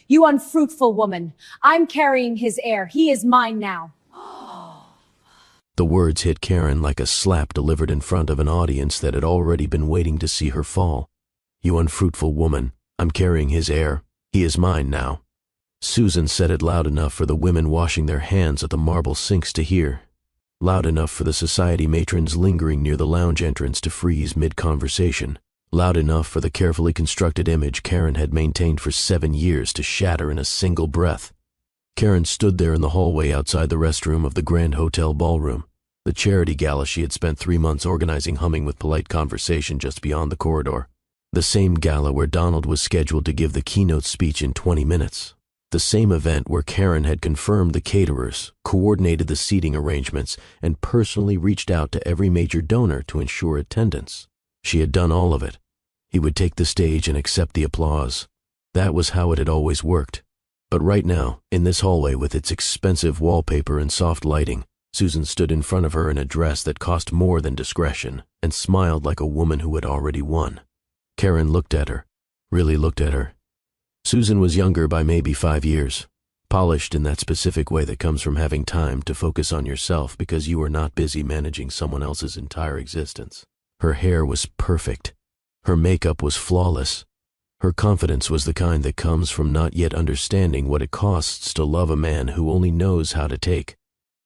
You unfruitful woman. I'm carrying his heir. He is mine now. The words hit Karen like a slap delivered in front of an audience that had already been waiting to see her fall. You unfruitful woman. I'm carrying his heir. He is mine now. Susan said it loud enough for the women washing their hands at the marble sinks to hear. Loud enough for the society matrons lingering near the lounge entrance to freeze mid-conversation. Loud enough for the carefully constructed image Karen had maintained for 7 years to shatter in a single breath. Karen stood there in the hallway outside the restroom of the Grand Hotel ballroom, the charity gala she had spent 3 months organizing, humming with polite conversation just beyond the corridor. The same gala where Donald was scheduled to give the keynote speech in 20 minutes. The same event where Karen had confirmed the caterers, coordinated the seating arrangements, and personally reached out to every major donor to ensure attendance. She had done all of it. He would take the stage and accept the applause. That was how it had always worked. But right now, in this hallway with its expensive wallpaper and soft lighting, Susan stood in front of her in a dress that cost more than discretion and smiled like a woman who had already won. Karen looked at her, really looked at her. Susan was younger by maybe 5 years, polished in that specific way that comes from having time to focus on yourself because you are not busy managing someone else's entire existence. Her hair was perfect. Her makeup was flawless. Her confidence was the kind that comes from not yet understanding what it costs to love a man who only knows how to take.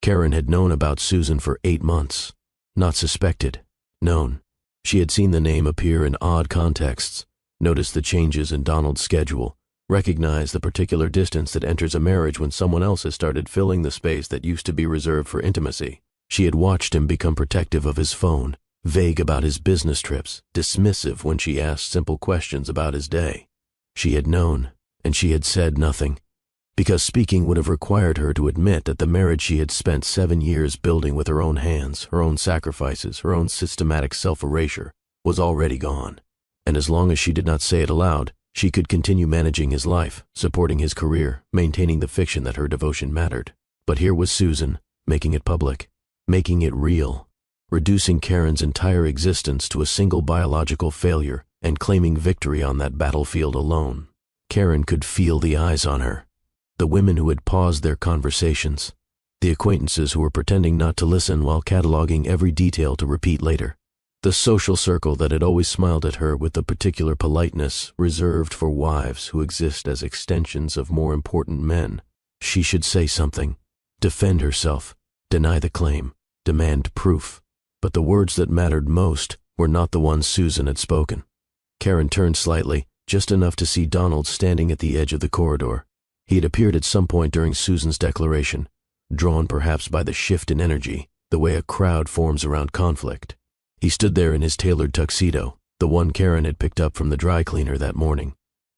Karen had known about Susan for 8 months. Not suspected. Known. She had seen the name appear in odd contexts, noticed the changes in Donald's schedule, recognized the particular distance that enters a marriage when someone else has started filling the space that used to be reserved for intimacy. She had watched him become protective of his phone, vague about his business trips, dismissive when she asked simple questions about his day. She had known, and she had said nothing, because speaking would have required her to admit that the marriage she had spent 7 years building with her own hands, her own sacrifices, her own systematic self-erasure, was already gone. And as long as she did not say it aloud, she could continue managing his life, supporting his career, maintaining the fiction that her devotion mattered. But here was Susan, making it public, making it real, reducing Karen's entire existence to a single biological failure and claiming victory on that battlefield alone. Karen could feel the eyes on her, the women who had paused their conversations, the acquaintances who were pretending not to listen while cataloging every detail to repeat later. The social circle that had always smiled at her with the particular politeness reserved for wives who exist as extensions of more important men. She should say something, defend herself, deny the claim, demand proof. But the words that mattered most were not the ones Susan had spoken. Karen turned slightly, just enough to see Donald standing at the edge of the corridor. He had appeared at some point during Susan's declaration, drawn perhaps by the shift in energy, the way a crowd forms around conflict. He stood there in his tailored tuxedo, the one Karen had picked up from the dry cleaner that morning.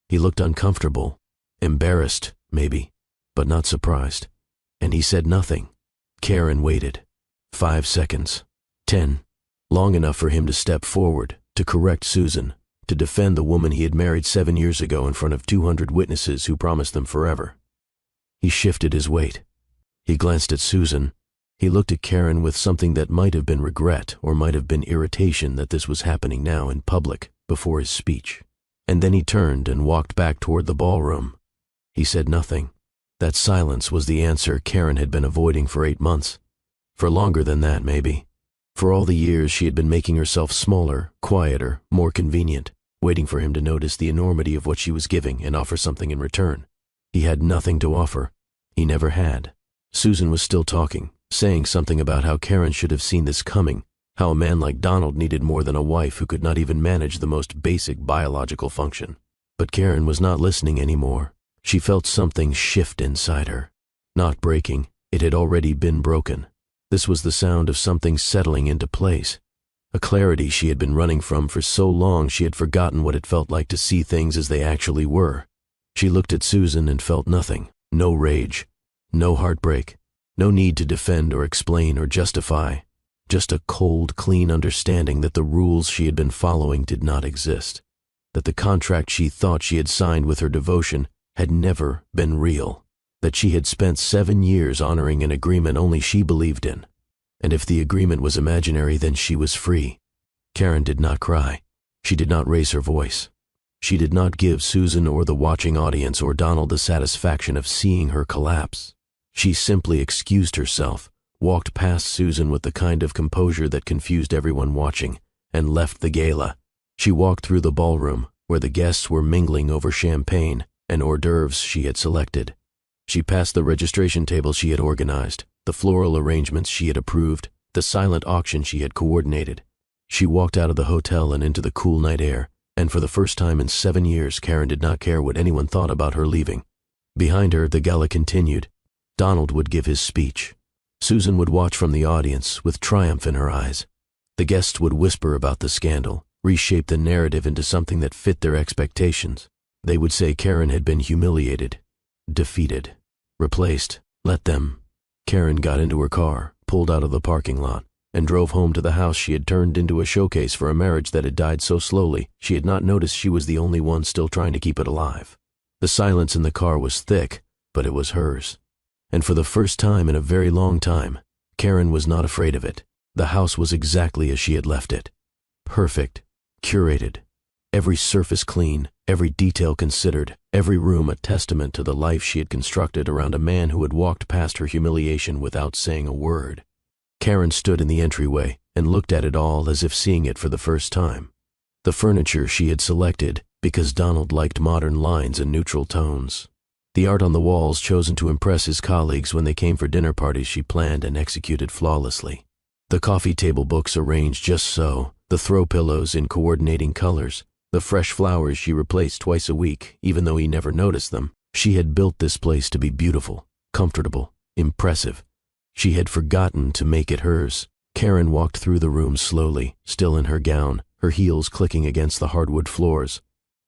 He looked uncomfortable, embarrassed, maybe, but not surprised. And he said nothing. Karen waited. 5 seconds. 10. Long enough for him to step forward, to correct Susan, to defend the woman he had married 7 years ago in front of 200 witnesses who promised them forever. He shifted his weight. He glanced at Susan. He looked at Karen with something that might have been regret or might have been irritation that this was happening now in public before his speech. And then he turned and walked back toward the ballroom. He said nothing. That silence was the answer Karen had been avoiding for 8 months. For longer than that, maybe. For all the years she had been making herself smaller, quieter, more convenient, waiting for him to notice the enormity of what she was giving and offer something in return. He had nothing to offer. He never had. Susan was still talking, saying something about how Karen should have seen this coming, how a man like Donald needed more than a wife who could not even manage the most basic biological function. But Karen was not listening anymore. She felt something shift inside her. Not breaking, it had already been broken. This was the sound of something settling into place. A clarity she had been running from for so long she had forgotten what it felt like to see things as they actually were. She looked at Susan and felt nothing. No rage. No heartbreak. No need to defend or explain or justify. Just a cold, clean understanding that the rules she had been following did not exist. That the contract she thought she had signed with her devotion had never been real. That she had spent 7 years honoring an agreement only she believed in. And if the agreement was imaginary, then she was free. Karen did not cry. She did not raise her voice. She did not give Susan or the watching audience or Donald the satisfaction of seeing her collapse. She simply excused herself, walked past Susan with the kind of composure that confused everyone watching, and left the gala. She walked through the ballroom, where the guests were mingling over champagne and hors d'oeuvres she had selected. She passed the registration table she had organized, the floral arrangements she had approved, the silent auction she had coordinated. She walked out of the hotel and into the cool night air, and for the first time in 7 years, Karen did not care what anyone thought about her leaving. Behind her, the gala continued. Donald would give his speech. Susan would watch from the audience with triumph in her eyes. The guests would whisper about the scandal, reshape the narrative into something that fit their expectations. They would say Karen had been humiliated, defeated, replaced. Let them. Karen got into her car, pulled out of the parking lot, and drove home to the house she had turned into a showcase for a marriage that had died so slowly she had not noticed she was the only one still trying to keep it alive. The silence in the car was thick, but it was hers. And for the first time in a very long time, Karen was not afraid of it. The house was exactly as she had left it. Perfect, curated, every surface clean, every detail considered, every room a testament to the life she had constructed around a man who had walked past her humiliation without saying a word. Karen stood in the entryway and looked at it all as if seeing it for the first time. The furniture she had selected because Donald liked modern lines and neutral tones. The art on the walls chosen to impress his colleagues when they came for dinner parties she planned and executed flawlessly. The coffee table books arranged just so, the throw pillows in coordinating colors, the fresh flowers she replaced twice a week, even though he never noticed them. She had built this place to be beautiful, comfortable, impressive. She had forgotten to make it hers. Karen walked through the room slowly, still in her gown, her heels clicking against the hardwood floors.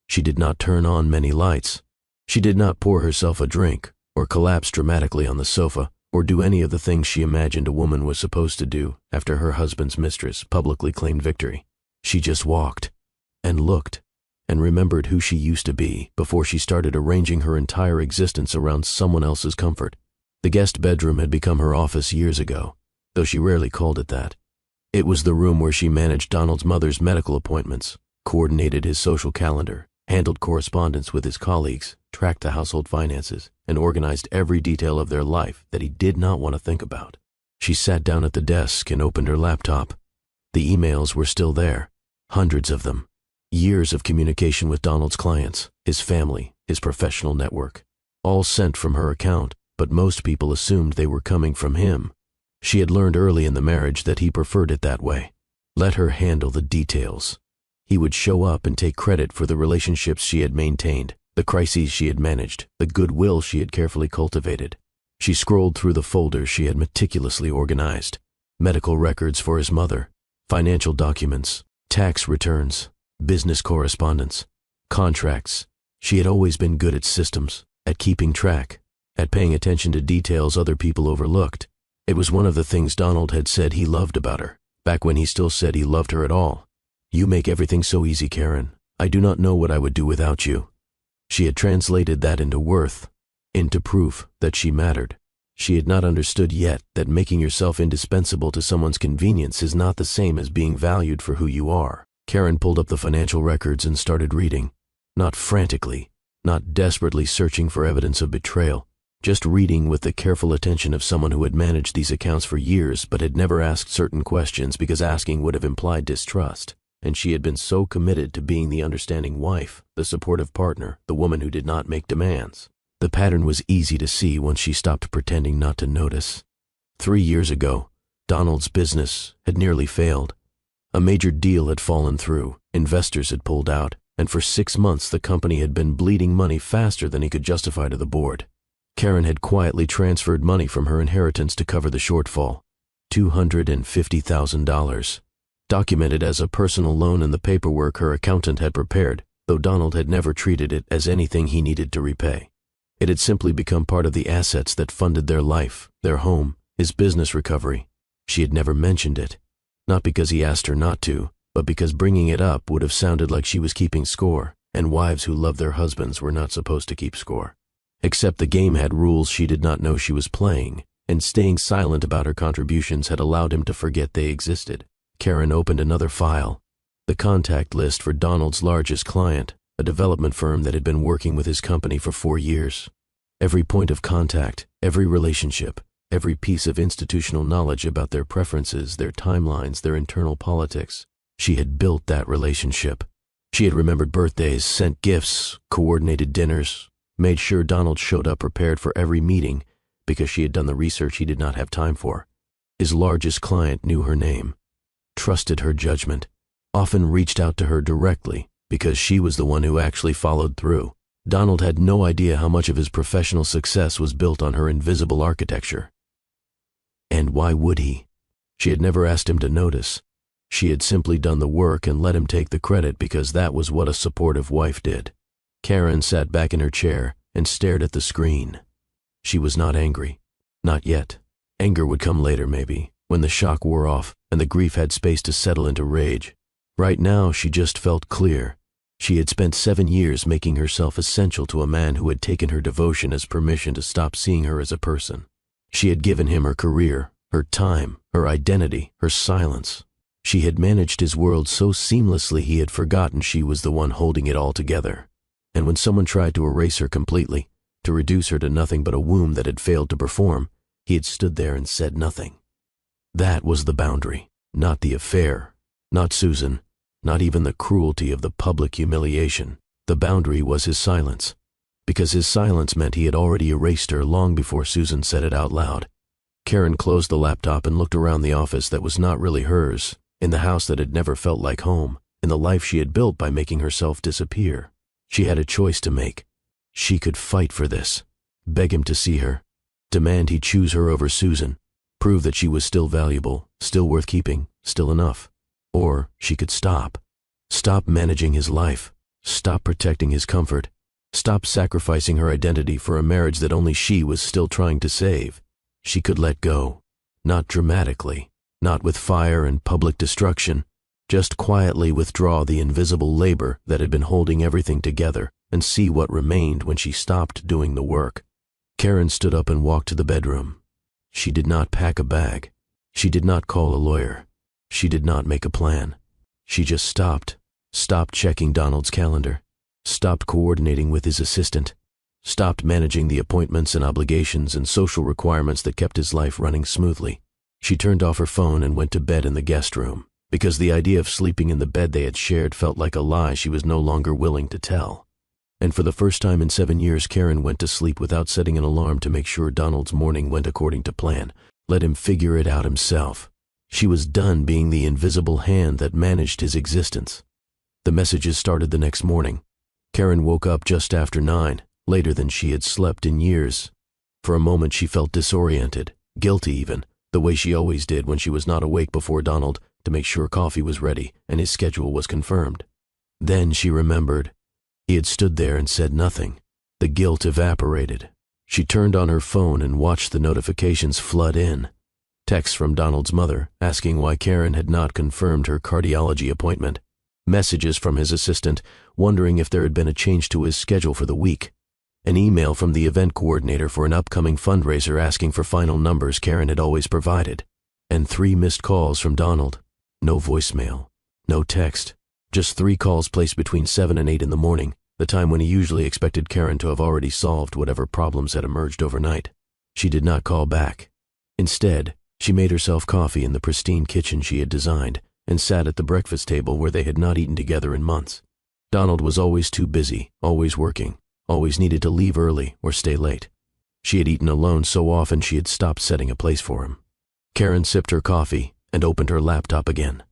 She did not turn on many lights. She did not pour herself a drink, or collapse dramatically on the sofa, or do any of the things she imagined a woman was supposed to do after her husband's mistress publicly claimed victory. She just walked, and looked, and remembered who she used to be before she started arranging her entire existence around someone else's comfort. The guest bedroom had become her office years ago, though she rarely called it that. It was the room where she managed Donald's mother's medical appointments, coordinated his social calendar, handled correspondence with his colleagues, tracked the household finances, and organized every detail of their life that he did not want to think about. She sat down at the desk and opened her laptop. The emails were still there, hundreds of them. Years of communication with Donald's clients, his family, his professional network, all sent from her account, but most people assumed they were coming from him. She had learned early in the marriage that he preferred it that way. Let her handle the details. He would show up and take credit for the relationships she had maintained, the crises she had managed, the goodwill she had carefully cultivated. She scrolled through the folders she had meticulously organized. Medical records for his mother, financial documents, tax returns, business correspondence, contracts. She had always been good at systems, at keeping track, at paying attention to details other people overlooked. It was one of the things Donald had said he loved about her, back when he still said he loved her at all. "You make everything so easy, Karen. I do not know what I would do without you." She had translated that into worth, into proof that she mattered. She had not understood yet that making yourself indispensable to someone's convenience is not the same as being valued for who you are. Karen pulled up the financial records and started reading. Not frantically, not desperately searching for evidence of betrayal, just reading with the careful attention of someone who had managed these accounts for years but had never asked certain questions because asking would have implied distrust. And she had been so committed to being the understanding wife, the supportive partner, the woman who did not make demands. The pattern was easy to see once she stopped pretending not to notice. 3 years ago, Donald's business had nearly failed. A major deal had fallen through, investors had pulled out, and for 6 months the company had been bleeding money faster than he could justify to the board. Karen had quietly transferred money from her inheritance to cover the shortfall, $250,000. Documented as a personal loan in the paperwork her accountant had prepared, though Donald had never treated it as anything he needed to repay. It had simply become part of the assets that funded their life, their home, his business recovery. She had never mentioned it, not because he asked her not to, but because bringing it up would have sounded like she was keeping score, and wives who loved their husbands were not supposed to keep score. Except the game had rules she did not know she was playing, and staying silent about her contributions had allowed him to forget they existed. Karen opened another file, the contact list for Donald's largest client, a development firm that had been working with his company for 4 years. Every point of contact, every relationship, every piece of institutional knowledge about their preferences, their timelines, their internal politics. She had built that relationship. She had remembered birthdays, sent gifts, coordinated dinners, made sure Donald showed up prepared for every meeting because she had done the research he did not have time for. His largest client knew her name, trusted her judgment, often reached out to her directly because she was the one who actually followed through. Donald had no idea how much of his professional success was built on her invisible architecture. And why would he? She had never asked him to notice. She had simply done the work and let him take the credit because that was what a supportive wife did. Karen sat back in her chair and stared at the screen. She was not angry. Not yet. Anger would come later, maybe, when the shock wore off and the grief had space to settle into rage. Right now, she just felt clear. She had spent 7 years making herself essential to a man who had taken her devotion as permission to stop seeing her as a person. She had given him her career, her time, her identity, her silence. She had managed his world so seamlessly he had forgotten she was the one holding it all together. And when someone tried to erase her completely, to reduce her to nothing but a womb that had failed to perform, he had stood there and said nothing. That was the boundary, not the affair, not Susan, not even the cruelty of the public humiliation. The boundary was his silence, because his silence meant he had already erased her long before Susan said it out loud. Karen closed the laptop and looked around the office that was not really hers, in the house that had never felt like home, in the life she had built by making herself disappear. She had a choice to make. She could fight for this, beg him to see her, demand he choose her over Susan, prove that she was still valuable, still worth keeping, still enough. Or she could stop. Stop managing his life. Stop protecting his comfort. Stop sacrificing her identity for a marriage that only she was still trying to save. She could let go. Not dramatically. Not with fire and public destruction. Just quietly withdraw the invisible labor that had been holding everything together and see what remained when she stopped doing the work. Karen stood up and walked to the bedroom. She did not pack a bag. She did not call a lawyer. She did not make a plan. She just stopped checking Donald's calendar, stopped coordinating with his assistant, stopped managing the appointments and obligations and social requirements that kept his life running smoothly. She turned off her phone and went to bed in the guest room, because the idea of sleeping in the bed they had shared felt like a lie she was no longer willing to tell. And for the first time in 7 years, Karen went to sleep without setting an alarm to make sure Donald's morning went according to plan. Let him figure it out himself. She was done being the invisible hand that managed his existence. The messages started the next morning. Karen woke up just after 9, later than she had slept in years. For a moment she felt disoriented, guilty even, the way she always did when she was not awake before Donald to make sure coffee was ready and his schedule was confirmed. Then she remembered. He had stood there and said nothing. The guilt evaporated. She turned on her phone and watched the notifications flood in. Texts from Donald's mother asking why Karen had not confirmed her cardiology appointment. Messages from his assistant wondering if there had been a change to his schedule for the week. An email from the event coordinator for an upcoming fundraiser asking for final numbers Karen had always provided. And 3 missed calls from Donald. No voicemail. No text. Just 3 calls placed between 7 and 8 in the morning, the time when he usually expected Karen to have already solved whatever problems had emerged overnight. She did not call back. Instead, she made herself coffee in the pristine kitchen she had designed and sat at the breakfast table where they had not eaten together in months. Donald was always too busy, always working, always needed to leave early or stay late. She had eaten alone so often she had stopped setting a place for him. Karen sipped her coffee and opened her laptop again.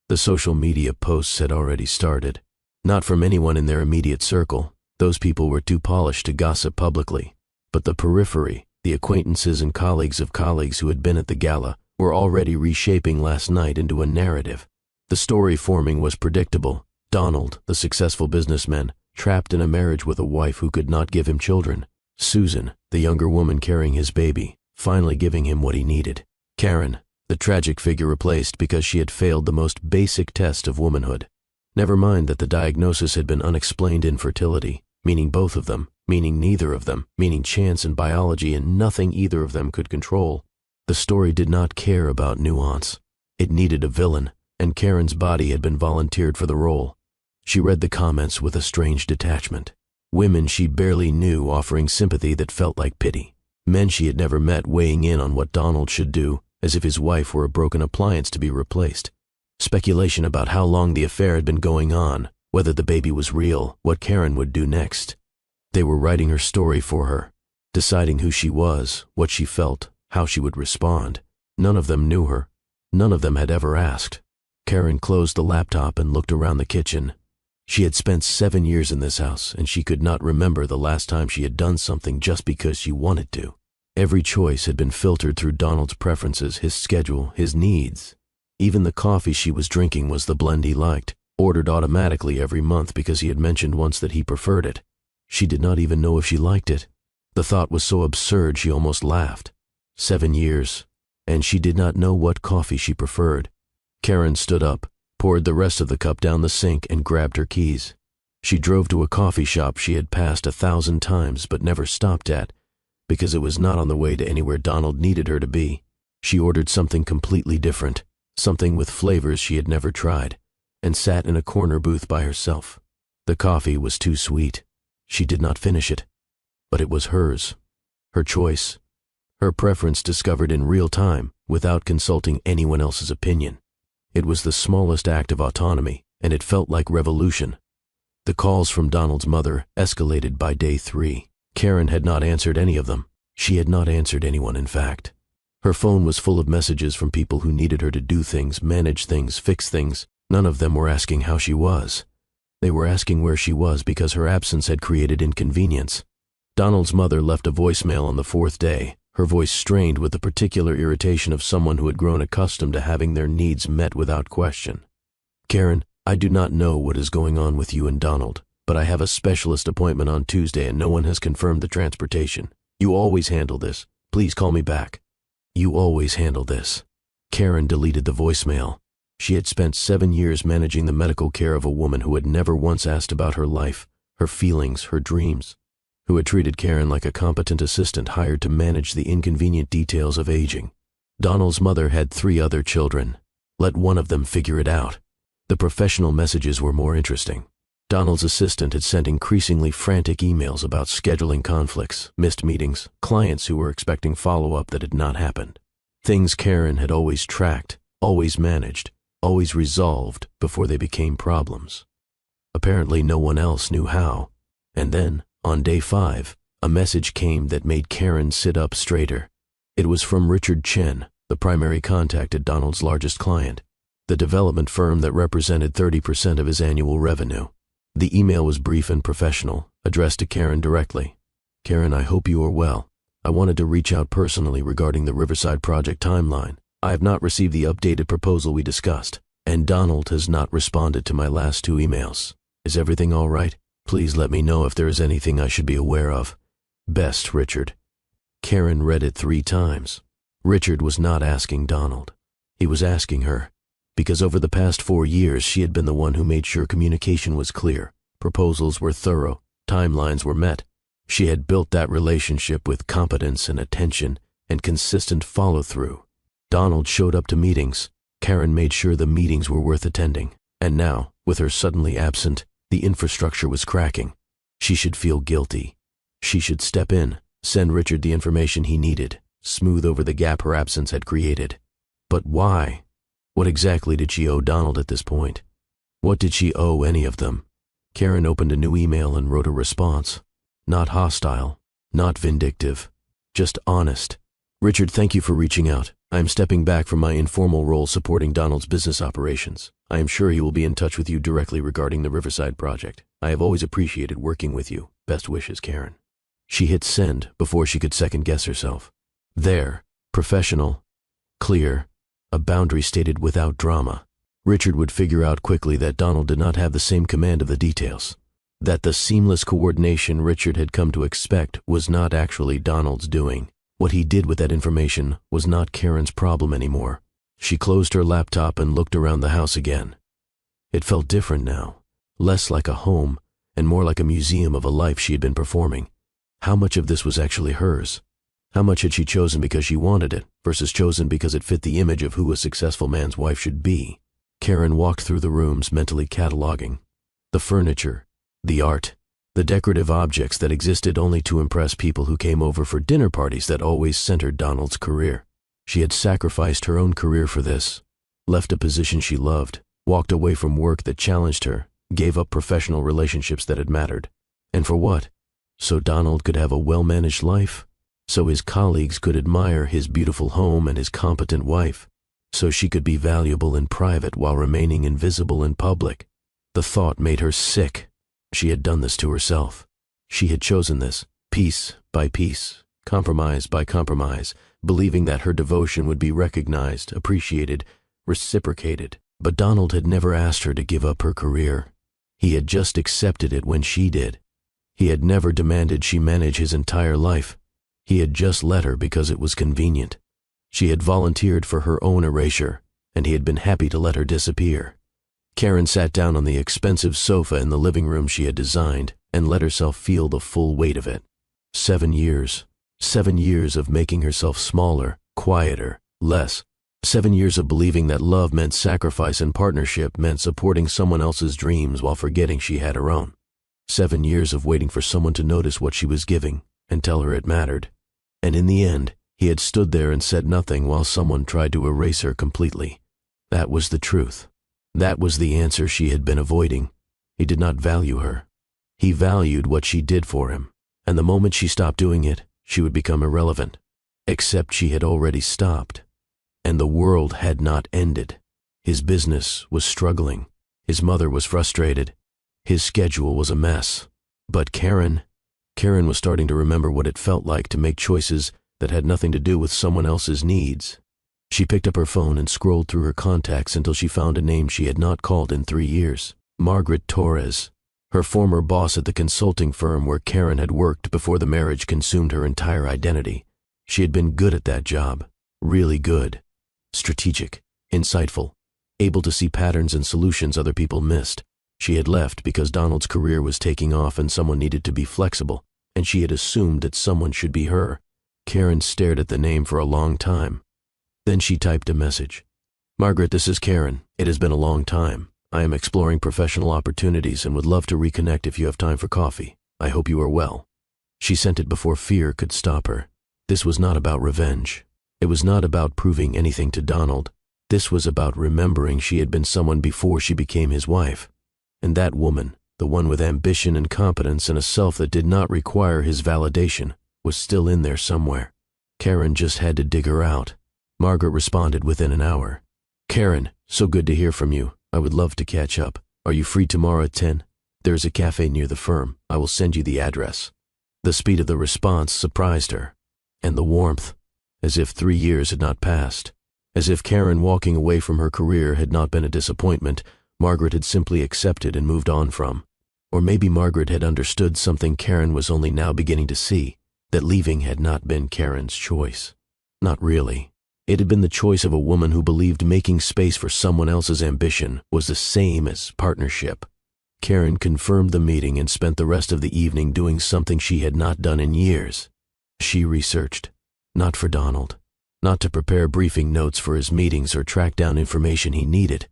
The social media posts had already started. Not from anyone in their immediate circle. Those people were too polished to gossip publicly. But the periphery, the acquaintances and colleagues of colleagues who had been at the gala, were already reshaping last night into a narrative. The story forming was predictable. Donald, the successful businessman, trapped in a marriage with a wife who could not give him children. Susan, the younger woman carrying his baby, finally giving him what he needed. Karen, the tragic figure replaced because she had failed the most basic test of womanhood. Never mind that the diagnosis had been unexplained infertility, meaning both of them, meaning neither of them, meaning chance and biology and nothing either of them could control. The story did not care about nuance. It needed a villain, and Karen's body had been volunteered for the role. She read the comments with a strange detachment. Women she barely knew offering sympathy that felt like pity. Men she had never met weighing in on what Donald should do, as if his wife were a broken appliance to be replaced. Speculation about how long the affair had been going on, whether the baby was real, what Karen would do next. They were writing her story for her, deciding who she was, what she felt, how she would respond. None of them knew her. None of them had ever asked. Karen closed the laptop and looked around the kitchen. She had spent 7 years in this house, and she could not remember the last time she had done something just because she wanted to. Every choice had been filtered through Donald's preferences, his schedule, his needs. Even the coffee she was drinking was the blend he liked, ordered automatically every month because he had mentioned once that he preferred it. She did not even know if she liked it. The thought was so absurd she almost laughed. 7 years, and she did not know what coffee she preferred. Karen stood up, poured the rest of the cup down the sink, and grabbed her keys. She drove to a coffee shop she had passed 1,000 times but never stopped at, because it was not on the way to anywhere Donald needed her to be. She ordered something completely different, something with flavors she had never tried, and sat in a corner booth by herself. The coffee was too sweet. She did not finish it, but it was hers, her choice, her preference discovered in real time without consulting anyone else's opinion. It was the smallest act of autonomy, and it felt like revolution. The calls from Donald's mother escalated by day 3. Karen had not answered any of them. She had not answered anyone, in fact. Her phone was full of messages from people who needed her to do things, manage things, fix things. None of them were asking how she was. They were asking where she was because her absence had created inconvenience. Donald's mother left a voicemail on the 4th day, her voice strained with the particular irritation of someone who had grown accustomed to having their needs met without question. Karen, I do not know what is going on with you and Donald, but I have a specialist appointment on Tuesday and no one has confirmed the transportation. You always handle this. Please call me back. You always handle this. Karen deleted the voicemail. She had spent 7 years managing the medical care of a woman who had never once asked about her life, her feelings, her dreams, who had treated Karen like a competent assistant hired to manage the inconvenient details of aging. Donald's mother had 3 other children. Let one of them figure it out. The professional messages were more interesting. Donald's assistant had sent increasingly frantic emails about scheduling conflicts, missed meetings, clients who were expecting follow-up that had not happened. Things Karen had always tracked, always managed, always resolved before they became problems. Apparently no one else knew how. And then, on day 5, a message came that made Karen sit up straighter. It was from Richard Chen, the primary contact at Donald's largest client, the development firm that represented 30% of his annual revenue. The email was brief and professional, addressed to Karen directly. Karen, I hope you are well. I wanted to reach out personally regarding the Riverside project timeline. I have not received the updated proposal we discussed, and Donald has not responded to my last 2 emails. Is everything all right? Please let me know if there is anything I should be aware of. Best, Richard. Karen read it 3 times. Richard was not asking Donald. He was asking her, because over the past 4 years she had been the one who made sure communication was clear, proposals were thorough, timelines were met. She had built that relationship with competence and attention and consistent follow-through. Donald showed up to meetings. Karen made sure the meetings were worth attending. And now, with her suddenly absent, the infrastructure was cracking. She should feel guilty. She should step in, send Richard the information he needed, smooth over the gap her absence had created. But why? What exactly did she owe Donald at this point? What did she owe any of them? Karen opened a new email and wrote a response. Not hostile, not vindictive, just honest. Richard, thank you for reaching out. I am stepping back from my informal role supporting Donald's business operations. I am sure he will be in touch with you directly regarding the Riverside project. I have always appreciated working with you. Best wishes, Karen. She hit send before she could second-guess herself. There, professional, clear, a boundary stated without drama. Richard would figure out quickly that Donald did not have the same command of the details. That the seamless coordination Richard had come to expect was not actually Donald's doing. What he did with that information was not Karen's problem anymore. She closed her laptop and looked around the house again. It felt different now, less like a home and more like a museum of a life she had been performing. How much of this was actually hers? How much had she chosen because she wanted it versus chosen because it fit the image of who a successful man's wife should be? Karen walked through the rooms, mentally cataloging. The furniture, the art, the decorative objects that existed only to impress people who came over for dinner parties that always centered Donald's career. She had sacrificed her own career for this, left a position she loved, walked away from work that challenged her, gave up professional relationships that had mattered. And for what? So Donald could have a well-managed life? So his colleagues could admire his beautiful home and his competent wife? So she could be valuable in private while remaining invisible in public? The thought made her sick. She had done this to herself. She had chosen this, piece by piece, compromise by compromise, believing that her devotion would be recognized, appreciated, reciprocated. But Donald had never asked her to give up her career. He had just accepted it when she did. He had never demanded she manage his entire life. He had just let her because it was convenient. She had volunteered for her own erasure, and he had been happy to let her disappear. Karen sat down on the expensive sofa in the living room she had designed and let herself feel the full weight of it. 7 years. 7 years of making herself smaller, quieter, less. 7 years of believing that love meant sacrifice and partnership meant supporting someone else's dreams while forgetting she had her own. 7 years of waiting for someone to notice what she was giving and tell her it mattered. And in the end, he had stood there and said nothing while someone tried to erase her completely. That was the truth. That was the answer she had been avoiding. He did not value her. He valued what she did for him, and the moment she stopped doing it, she would become irrelevant. Except she had already stopped. And the world had not ended. His business was struggling. His mother was frustrated. His schedule was a mess. But Karen was starting to remember what it felt like to make choices that had nothing to do with someone else's needs. She picked up her phone and scrolled through her contacts until she found a name she had not called in 3 years. Margaret Torres, her former boss at the consulting firm where Karen had worked before the marriage consumed her entire identity. She had been good at that job, really good, strategic, insightful, able to see patterns and solutions other people missed. She had left because Donald's career was taking off and someone needed to be flexible, and she had assumed that someone should be her. Karen stared at the name for a long time. Then she typed a message. Margaret, this is Karen. It has been a long time. I am exploring professional opportunities and would love to reconnect if you have time for coffee. I hope you are well. She sent it before fear could stop her. This was not about revenge. It was not about proving anything to Donald. This was about remembering she had been someone before she became his wife. And that woman, the one with ambition and competence and a self that did not require his validation, was still in there somewhere. Karen just had to dig her out. Margaret responded within an hour. Karen, so good to hear from you. I would love to catch up. Are you free tomorrow at 10? There is a cafe near the firm. I will send you the address. The speed of the response surprised her. And the warmth. As if 3 years had not passed. As if Karen walking away from her career had not been a disappointment, Margaret had simply accepted and moved on from. Or maybe Margaret had understood something Karen was only now beginning to see, that leaving had not been Karen's choice. Not really. It had been the choice of a woman who believed making space for someone else's ambition was the same as partnership. Karen confirmed the meeting and spent the rest of the evening doing something she had not done in years. She researched. Not for Donald. Not to prepare briefing notes for his meetings or track down information he needed.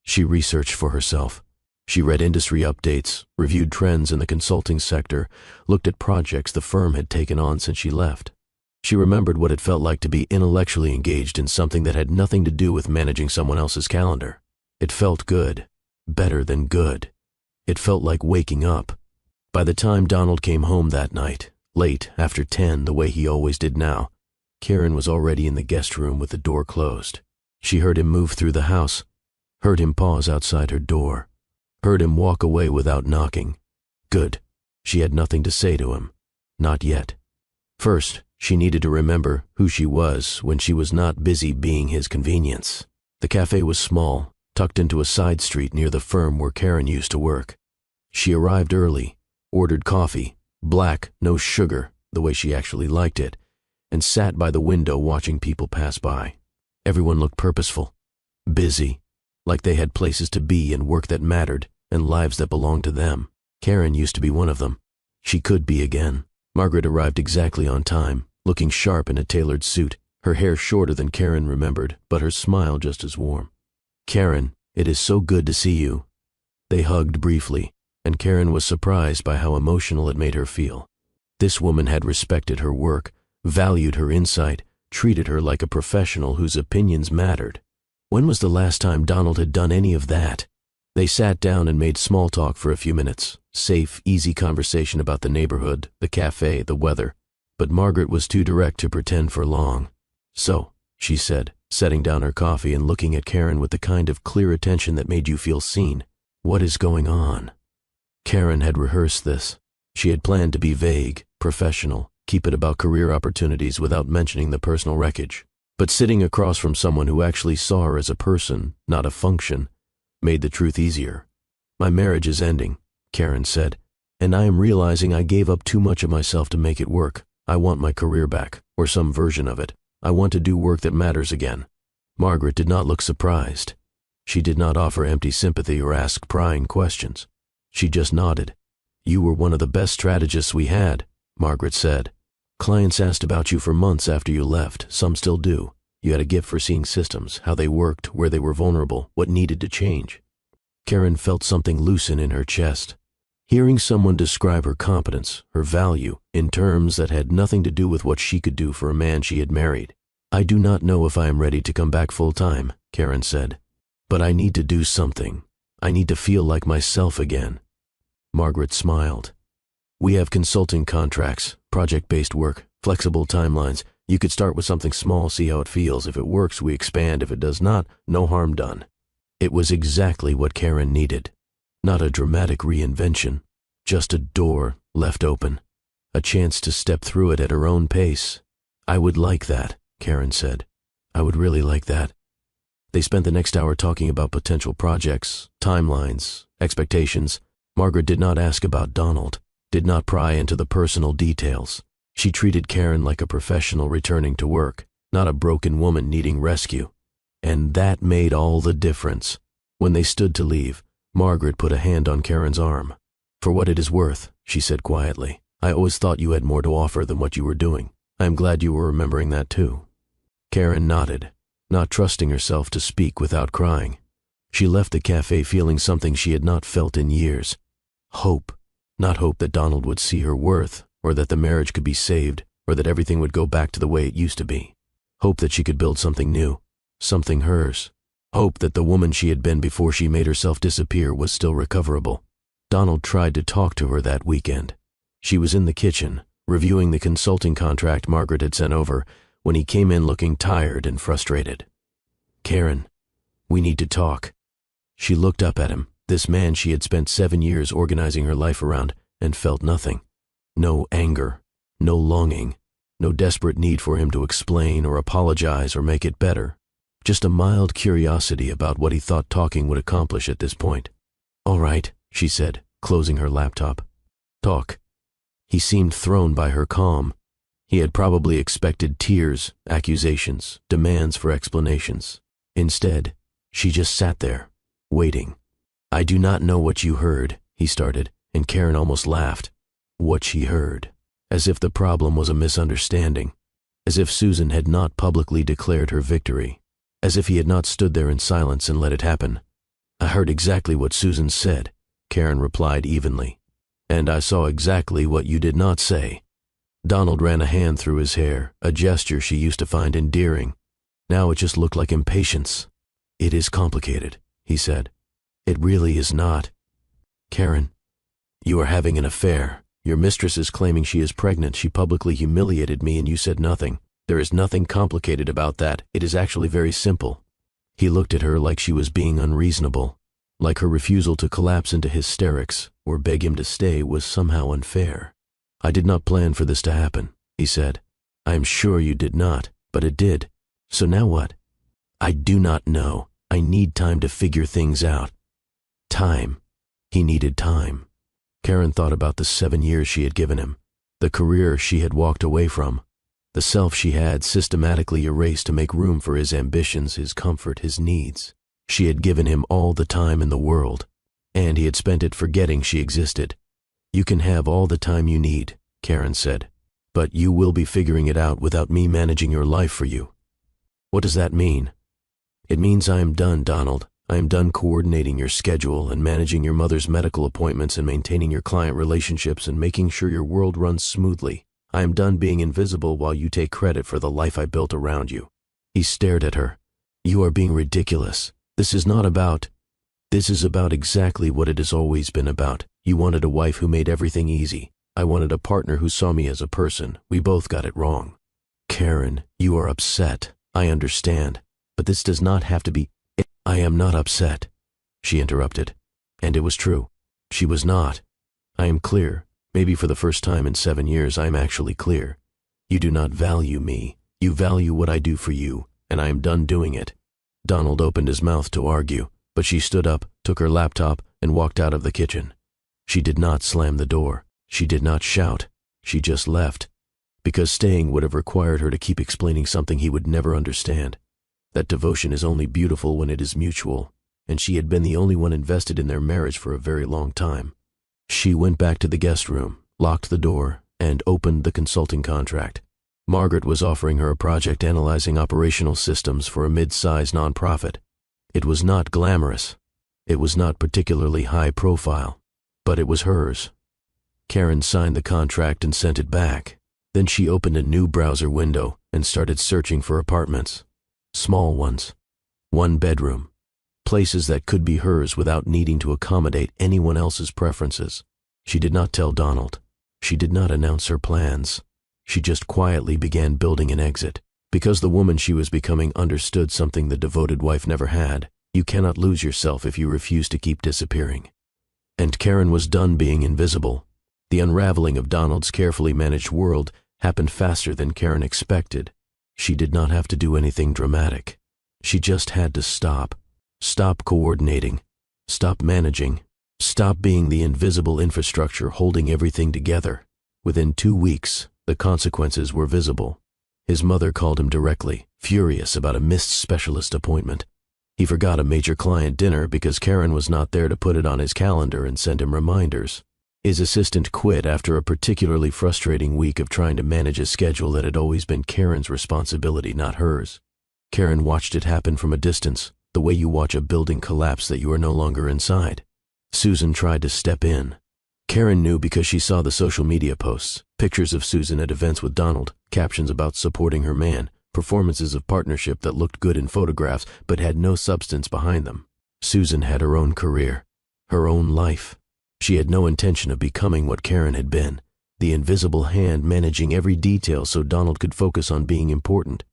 She researched for herself. She read industry updates, reviewed trends in the consulting sector, looked at projects the firm had taken on since she left. She remembered what it felt like to be intellectually engaged in something that had nothing to do with managing someone else's calendar. It felt good. Better than good. It felt like waking up. By the time Donald came home that night, late, after 10, the way he always did now, Karen was already in the guest room with the door closed. She heard him move through the house, heard him pause outside her door, heard him walk away without knocking. Good. She had nothing to say to him. Not yet. First, she needed to remember who she was when she was not busy being his convenience. The cafe was small, tucked into a side street near the firm where Karen used to work. She arrived early, ordered coffee, black, no sugar, the way she actually liked it, and sat by the window watching people pass by. Everyone looked purposeful, busy, like they had places to be and work that mattered and lives that belonged to them. Karen used to be one of them. She could be again. Margaret arrived exactly on time, looking sharp in a tailored suit, her hair shorter than Karen remembered, but her smile just as warm. Karen, it is so good to see you. They hugged briefly, and Karen was surprised by how emotional it made her feel. This woman had respected her work, valued her insight, treated her like a professional whose opinions mattered. When was the last time Donald had done any of that? They sat down and made small talk for a few minutes, safe, easy conversation about the neighborhood, the cafe, the weather. But Margaret was too direct to pretend for long. "So," she said, setting down her coffee and looking at Karen with the kind of clear attention that made you feel seen, "what is going on?" Karen had rehearsed this. She had planned to be vague, professional, keep it about career opportunities without mentioning the personal wreckage. But sitting across from someone who actually saw her as a person, not a function, made the truth easier. "My marriage is ending," Karen said, "and I am realizing I gave up too much of myself to make it work. I want my career back, or some version of it. I want to do work that matters again." Margaret did not look surprised. She did not offer empty sympathy or ask prying questions. She just nodded. "You were one of the best strategists we had," Margaret said. "Clients asked about you for months after you left. Some still do. You had a gift for seeing systems, how they worked, where they were vulnerable, what needed to change." Karen felt something loosen in her chest. Hearing someone describe her competence, her value, in terms that had nothing to do with what she could do for a man she had married. "I do not know if I am ready to come back full-time," Karen said. "But I need to do something. I need to feel like myself again." Margaret smiled. "We have consulting contracts, project-based work, flexible timelines. You could start with something small, see how it feels. If it works, we expand. If it does not, no harm done." It was exactly what Karen needed. Not a dramatic reinvention, just a door left open, a chance to step through it at her own pace. "I would like that," Karen said. "I would really like that." They spent the next hour talking about potential projects, timelines, expectations. Margaret did not ask about Donald, did not pry into the personal details. She treated Karen like a professional returning to work, not a broken woman needing rescue. And that made all the difference. When they stood to leave, Margaret put a hand on Karen's arm. "For what it is worth," she said quietly, "I always thought you had more to offer than what you were doing. I am glad you were remembering that too." Karen nodded, not trusting herself to speak without crying. She left the cafe feeling something she had not felt in years. Hope. Not hope that Donald would see her worth, or that the marriage could be saved, or that everything would go back to the way it used to be. Hope that she could build something new, something hers. Hope that the woman she had been before she made herself disappear was still recoverable. Donald tried to talk to her that weekend. She was in the kitchen, reviewing the consulting contract Margaret had sent over, when he came in looking tired and frustrated. "Karen, we need to talk." She looked up at him, this man she had spent 7 years organizing her life around, and felt nothing. No anger, no longing, no desperate need for him to explain or apologize or make it better. Just a mild curiosity about what he thought talking would accomplish at this point. "All right," she said, closing her laptop. "Talk." He seemed thrown by her calm. He had probably expected tears, accusations, demands for explanations. Instead, she just sat there, waiting. "I do not know what you heard," he started, and Karen almost laughed. What she heard. As if the problem was a misunderstanding. As if Susan had not publicly declared her victory. As if he had not stood there in silence and let it happen. "I heard exactly what Susan said," Karen replied evenly. "And I saw exactly what you did not say." Donald ran a hand through his hair, a gesture she used to find endearing. Now it just looked like impatience. "It is complicated," he said. "It really is not. Karen, you are having an affair. Your mistress is claiming she is pregnant. She publicly humiliated me and you said nothing. There is nothing complicated about that. It is actually very simple." He looked at her like she was being unreasonable, like her refusal to collapse into hysterics or beg him to stay was somehow unfair. "I did not plan for this to happen," he said. "I am sure you did not, but it did. So now what?" "I do not know. I need time to figure things out." Time. He needed time. Karen thought about the 7 years she had given him, the career she had walked away from, the self she had systematically erased to make room for his ambitions, his comfort, his needs. She had given him all the time in the world, and he had spent it forgetting she existed. "You can have all the time you need," Karen said, "but you will be figuring it out without me managing your life for you." "What does that mean?" "It means I am done, Donald. I am done coordinating your schedule and managing your mother's medical appointments and maintaining your client relationships and making sure your world runs smoothly. I am done being invisible while you take credit for the life I built around you." He stared at her. "You are being ridiculous. This is about exactly what it has always been about. You wanted a wife who made everything easy. I wanted a partner who saw me as a person. We both got it wrong." "Karen, you are upset. I understand. But this does not have to be—" "I am not upset," she interrupted. And it was true. She was not. "I am clear. Maybe for the first time in 7 years I am actually clear. You do not value me. You value what I do for you, and I am done doing it." Donald opened his mouth to argue, but she stood up, took her laptop, and walked out of the kitchen. She did not slam the door. She did not shout. She just left. Because staying would have required her to keep explaining something he would never understand. That devotion is only beautiful when it is mutual, and she had been the only one invested in their marriage for a very long time. She went back to the guest room, locked the door, and opened the consulting contract. Margaret was offering her a project analyzing operational systems for a mid-sized nonprofit. It was not glamorous. It was not particularly high profile, but it was hers. Karen signed the contract and sent it back. Then she opened a new browser window and started searching for apartments. Small ones. 1 bedroom. Places that could be hers without needing to accommodate anyone else's preferences. She did not tell Donald. She did not announce her plans. She just quietly began building an exit. Because the woman she was becoming understood something the devoted wife never had. You cannot lose yourself if you refuse to keep disappearing. And Karen was done being invisible. The unraveling of Donald's carefully managed world happened faster than Karen expected. She did not have to do anything dramatic. She just had to stop. Stop coordinating. Stop managing. Stop being the invisible infrastructure holding everything together. Within 2 weeks, the consequences were visible. His mother called him directly, furious about a missed specialist appointment. He forgot a major client dinner because Karen was not there to put it on his calendar and send him reminders. His assistant quit after a particularly frustrating week of trying to manage a schedule that had always been Karen's responsibility, not hers. Karen watched it happen from a distance, the way you watch a building collapse that you are no longer inside. Susan tried to step in. Karen knew because she saw the social media posts, pictures of Susan at events with Donald, captions about supporting her man, performances of partnership that looked good in photographs but had no substance behind them. Susan had her own career, her own life. She had no intention of becoming what Karen had been, the invisible hand managing every detail so Donald could focus on being important.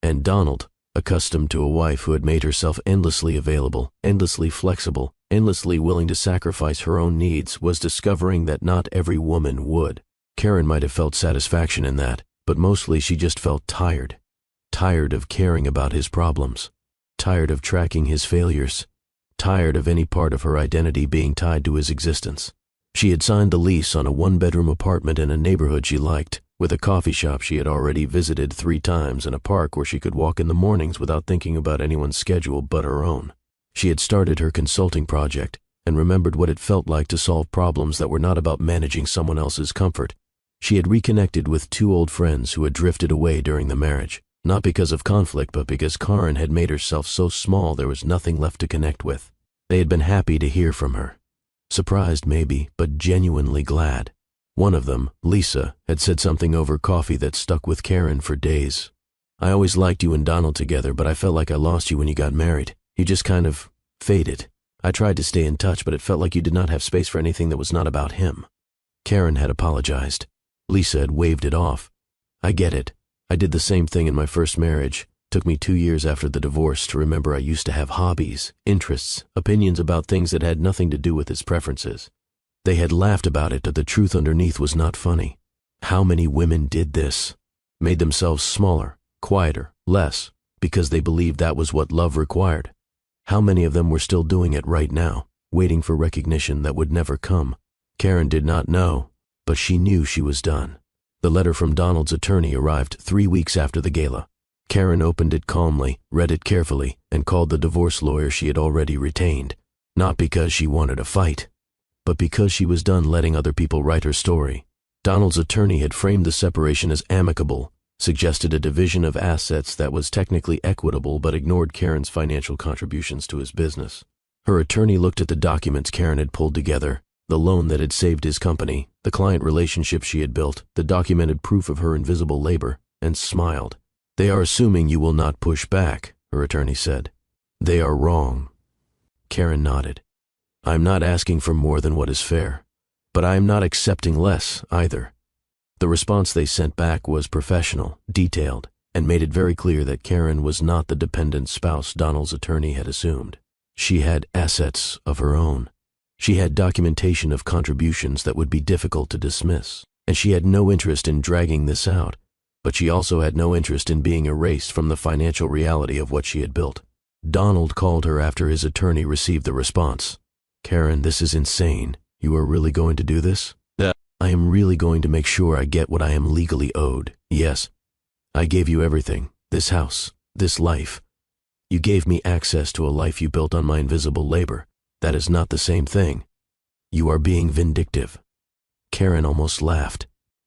And Donald, accustomed to a wife who had made herself endlessly available, endlessly flexible, endlessly willing to sacrifice her own needs, was discovering that not every woman would. Karen might have felt satisfaction in that, but mostly she just felt tired. Tired of caring about his problems. Tired of tracking his failures. Tired of any part of her identity being tied to his existence. She had signed the lease on a 1-bedroom apartment in a neighborhood she liked, with a coffee shop she had already visited 3 times and a park where she could walk in the mornings without thinking about anyone's schedule but her own. She had started her consulting project and remembered what it felt like to solve problems that were not about managing someone else's comfort. She had reconnected with 2 old friends who had drifted away during the marriage, not because of conflict but because Karen had made herself so small there was nothing left to connect with. They had been happy to hear from her. Surprised maybe, but genuinely glad. One of them, Lisa, had said something over coffee that stuck with Karen for days. "I always liked you and Donald together, but I felt like I lost you when you got married. You just kind of faded. I tried to stay in touch, but it felt like you did not have space for anything that was not about him." Karen had apologized. Lisa had waved it off. "I get it. I did the same thing in my first marriage. Took me 2 years after the divorce to remember I used to have hobbies, interests, opinions about things that had nothing to do with his preferences." They had laughed about it, but the truth underneath was not funny. How many women did this? Made themselves smaller, quieter, less, because they believed that was what love required. How many of them were still doing it right now, waiting for recognition that would never come? Karen did not know, but she knew she was done. The letter from Donald's attorney arrived 3 weeks after the gala. Karen opened it calmly, read it carefully, and called the divorce lawyer she had already retained. Not because she wanted a fight, but because she was done letting other people write her story. Donald's attorney had framed the separation as amicable, suggested a division of assets that was technically equitable but ignored Karen's financial contributions to his business. Her attorney looked at the documents Karen had pulled together, the loan that had saved his company, the client relationship she had built, the documented proof of her invisible labor, and smiled. "They are assuming you will not push back," her attorney said. "They are wrong." Karen nodded. "I am not asking for more than what is fair, but I am not accepting less either." The response they sent back was professional, detailed, and made it very clear that Karen was not the dependent spouse Donald's attorney had assumed. She had assets of her own. She had documentation of contributions that would be difficult to dismiss, and she had no interest in dragging this out, but she also had no interest in being erased from the financial reality of what she had built. Donald called her after his attorney received the response. "Karen, this is insane. You are really going to do this?" "I am really going to make sure I get what I am legally owed. Yes. I gave you everything, this house, this life. You gave me access to a life you built on my invisible labor. That is not the same thing. You are being vindictive." Karen almost laughed.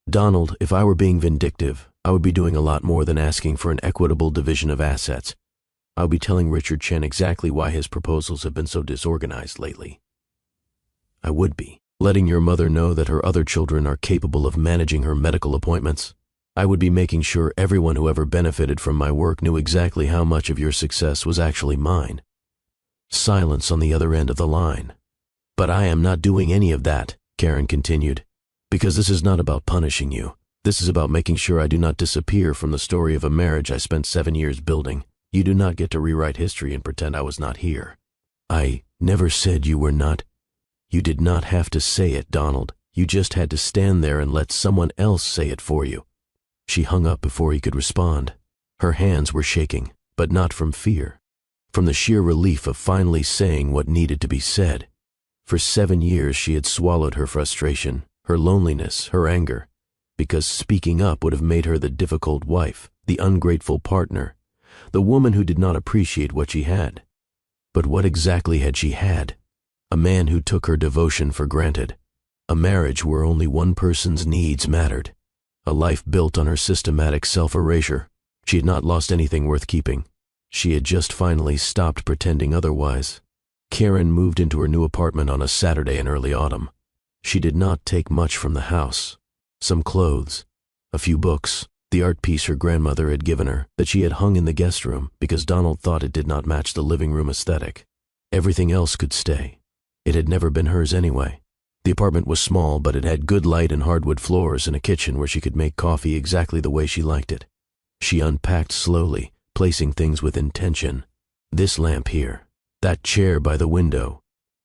"Donald, if I were being vindictive, I would be doing a lot more than asking for an equitable division of assets. I would be telling Richard Chen exactly why his proposals have been so disorganized lately. I would be letting your mother know that her other children are capable of managing her medical appointments. I would be making sure everyone who ever benefited from my work knew exactly how much of your success was actually mine." Silence on the other end of the line. "But I am not doing any of that," Karen continued, "because this is not about punishing you. This is about making sure I do not disappear from the story of a marriage I spent 7 years building. You do not get to rewrite history and pretend I was not here." "I never said you were not." "You did not have to say it, Donald. You just had to stand there and let someone else say it for you." She hung up before he could respond. Her hands were shaking, but not from fear, from the sheer relief of finally saying what needed to be said. For 7 years she had swallowed her frustration, her loneliness, her anger, because speaking up would have made her the difficult wife, the ungrateful partner, the woman who did not appreciate what she had. But what exactly had she had? A man who took her devotion for granted. A marriage where only one person's needs mattered. A life built on her systematic self-erasure. She had not lost anything worth keeping. She had just finally stopped pretending otherwise. Karen moved into her new apartment on a Saturday in early autumn. She did not take much from the house. Some clothes, a few books, the art piece her grandmother had given her that she had hung in the guest room because Donald thought it did not match the living room aesthetic. Everything else could stay. It had never been hers anyway. The apartment was small, but it had good light and hardwood floors and a kitchen where she could make coffee exactly the way she liked it. She unpacked slowly, placing things with intention. This lamp here, that chair by the window,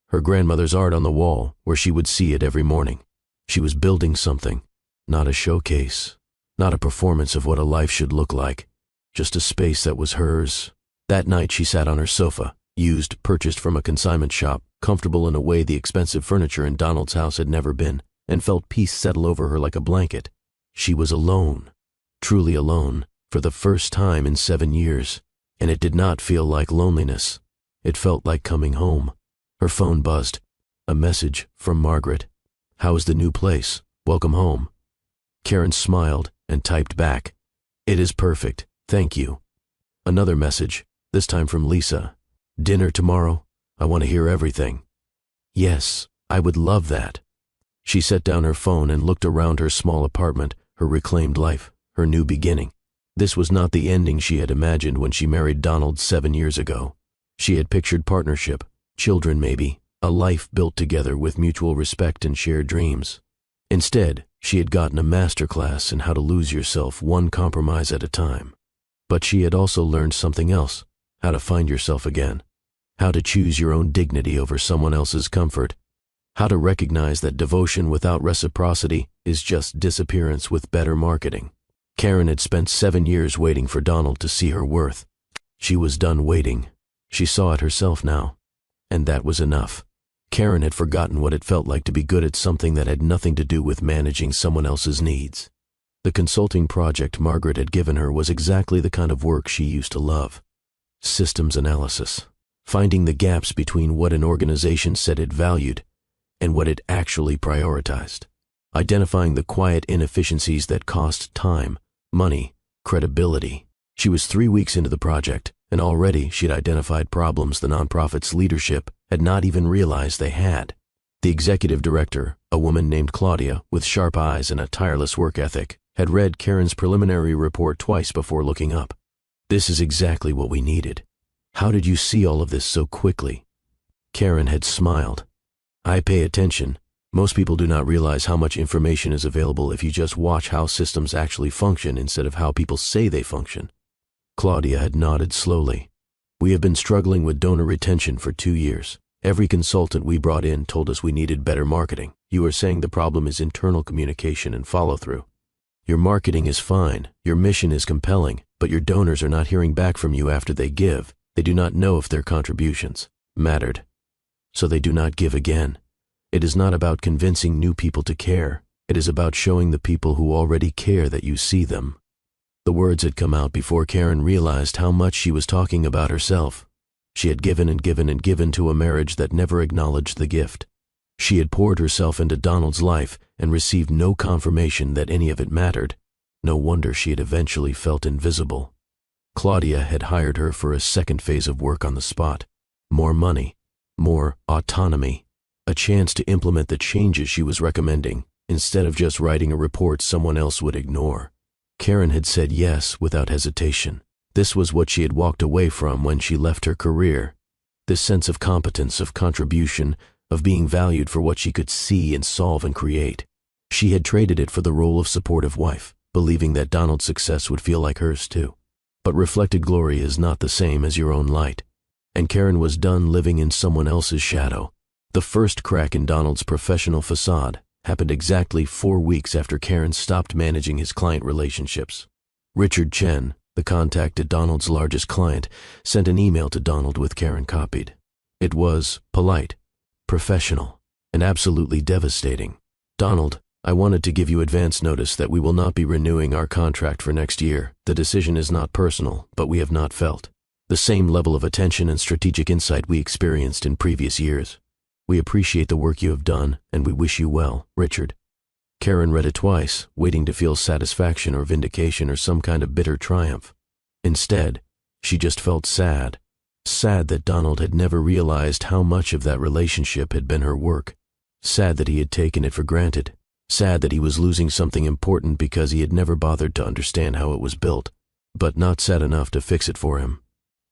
her grandmother's art on the wall where she would see it every morning. She was building something, not a showcase, not a performance of what a life should look like, just a space that was hers. That night she sat on her sofa, used, purchased from a consignment shop, comfortable in a way the expensive furniture in Donald's house had never been, and felt peace settle over her like a blanket. She was alone, truly alone, for the first time in 7 years, and it did not feel like loneliness. It felt like coming home. Her phone buzzed. A message from Margaret. "How's the new place? Welcome home." Karen smiled and typed back, "It is perfect, thank you." Another message, this time from Lisa. "Dinner tomorrow? I want to hear everything." "Yes, I would love that." She set down her phone and looked around her small apartment, her reclaimed life, her new beginning. This was not the ending she had imagined when she married Donald 7 years ago. She had pictured partnership, children maybe, a life built together with mutual respect and shared dreams. Instead, she had gotten a master class in how to lose yourself one compromise at a time. But she had also learned something else, how to find yourself again. How to choose your own dignity over someone else's comfort. How to recognize that devotion without reciprocity is just disappearance with better marketing. Karen had spent 7 years waiting for Donald to see her worth. She was done waiting. She saw it herself now. And that was enough. Karen had forgotten what it felt like to be good at something that had nothing to do with managing someone else's needs. The consulting project Margaret had given her was exactly the kind of work she used to love. Systems analysis. Finding the gaps between what an organization said it valued and what it actually prioritized. Identifying the quiet inefficiencies that cost time, money, credibility. She was 3 weeks into the project, and already she'd identified problems the nonprofit's leadership had not even realized they had. The executive director, a woman named Claudia with sharp eyes and a tireless work ethic, had read Karen's preliminary report twice before looking up. "This is exactly what we needed. How did you see all of this so quickly?" Karen had smiled. "I pay attention. Most people do not realize how much information is available if you just watch how systems actually function instead of how people say they function." Claudia had nodded slowly. "We have been struggling with donor retention for 2 years. Every consultant we brought in told us we needed better marketing. You are saying the problem is internal communication and follow-through. Your marketing is fine, your mission is compelling, but your donors are not hearing back from you after they give. They do not know if their contributions mattered. So they do not give again. It is not about convincing new people to care. It is about showing the people who already care that you see them." The words had come out before Karen realized how much she was talking about herself. She had given and given and given to a marriage that never acknowledged the gift. She had poured herself into Donald's life and received no confirmation that any of it mattered. No wonder she had eventually felt invisible. Claudia had hired her for a second phase of work on the spot. More money, more autonomy, a chance to implement the changes she was recommending, instead of just writing a report someone else would ignore. Karen had said yes without hesitation. This was what she had walked away from when she left her career. This sense of competence, of contribution, of being valued for what she could see and solve and create. She had traded it for the role of supportive wife, believing that Donald's success would feel like hers too. But reflected glory is not the same as your own light. And Karen was done living in someone else's shadow. The first crack in Donald's professional facade happened exactly 4 weeks after Karen stopped managing his client relationships. Richard Chen, the contact at Donald's largest client, sent an email to Donald with Karen copied. It was polite, professional, and absolutely devastating. "Donald, I wanted to give you advance notice that we will not be renewing our contract for next year. The decision is not personal, but we have not felt the same level of attention and strategic insight we experienced in previous years. We appreciate the work you have done, and we wish you well, Richard." Karen read it twice, waiting to feel satisfaction or vindication or some kind of bitter triumph. Instead, she just felt sad. Sad that Donald had never realized how much of that relationship had been her work. Sad that he had taken it for granted. Sad that he was losing something important because he had never bothered to understand how it was built, but not sad enough to fix it for him.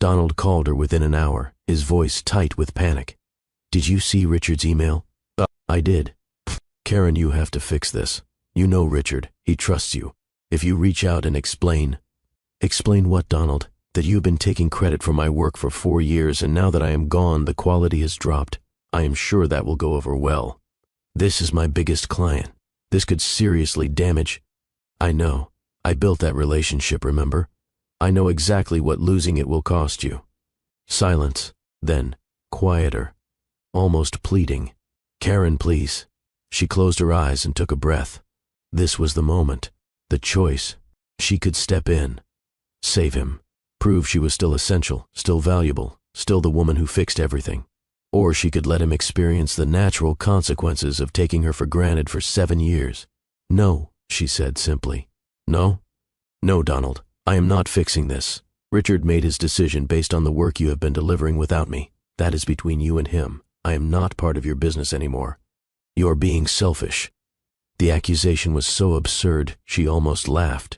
Donald called her within an hour, his voice tight with panic. "Did you see Richard's email?" I did." "Karen, you have to fix this. You know Richard. He trusts you. If you reach out and explain..." "Explain what, Donald? That you have been taking credit for my work for 4 years, and now that I am gone, the quality has dropped. I am sure that will go over well. This is my biggest client. This could seriously damage..." "I know. I built that relationship, remember? I know exactly what losing it will cost you." Silence, then quieter, almost pleading. "Karen, please." She closed her eyes and took a breath. This was the moment, the choice. She could step in, save him, prove she was still essential, still valuable, still the woman who fixed everything. Or she could let him experience the natural consequences of taking her for granted for 7 years. "No," she said simply. "No? No, Donald, I am not fixing this. Richard made his decision based on the work you have been delivering without me. That is between you and him. I am not part of your business anymore. You're being selfish." The accusation was so absurd, she almost laughed.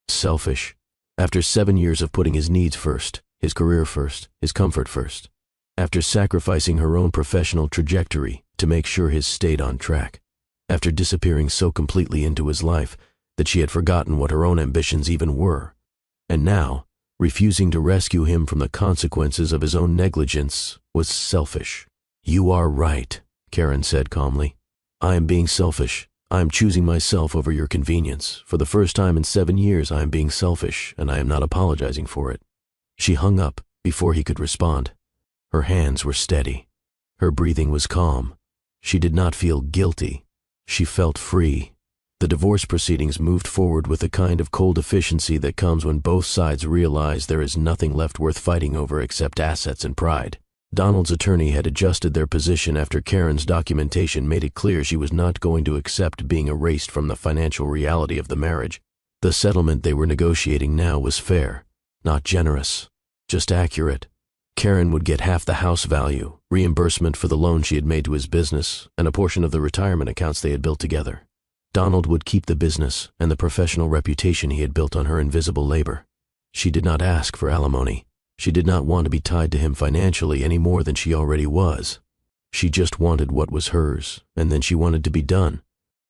Selfish. After 7 years of putting his needs first, his career first, his comfort first. After sacrificing her own professional trajectory to make sure his stayed on track. After disappearing so completely into his life that she had forgotten what her own ambitions even were. And now, refusing to rescue him from the consequences of his own negligence was selfish. "You are right," Karen said calmly. "I am being selfish. I am choosing myself over your convenience. For the first time in 7 years, I am being selfish, and I am not apologizing for it." She hung up before he could respond. Her hands were steady. Her breathing was calm. She did not feel guilty. She felt free. The divorce proceedings moved forward with the kind of cold efficiency that comes when both sides realize there is nothing left worth fighting over except assets and pride. Donald's attorney had adjusted their position after Karen's documentation made it clear she was not going to accept being erased from the financial reality of the marriage. The settlement they were negotiating now was fair, not generous, just accurate. Karen would get half the house value, reimbursement for the loan she had made to his business, and a portion of the retirement accounts they had built together. Donald would keep the business and the professional reputation he had built on her invisible labor. She did not ask for alimony. She did not want to be tied to him financially any more than she already was. She just wanted what was hers, and then she wanted to be done.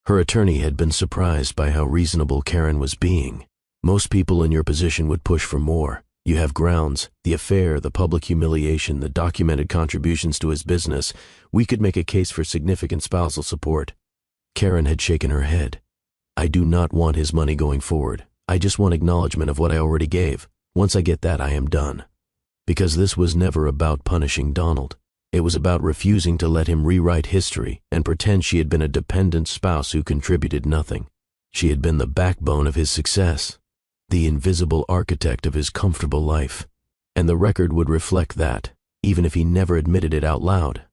Her attorney had been surprised by how reasonable Karen was being. Most people in your position would push for more. You have grounds, the affair, the public humiliation, the documented contributions to his business. We could make a case for significant spousal support. Karen had shaken her head. I do not want his money going forward. I just want acknowledgement of what I already gave. Once I get that, I am done. Because this was never about punishing Donald. It was about refusing to let him rewrite history and pretend she had been a dependent spouse who contributed nothing. She had been the backbone of his success, the invisible architect of his comfortable life. And the record would reflect that, even if he never admitted it out loud.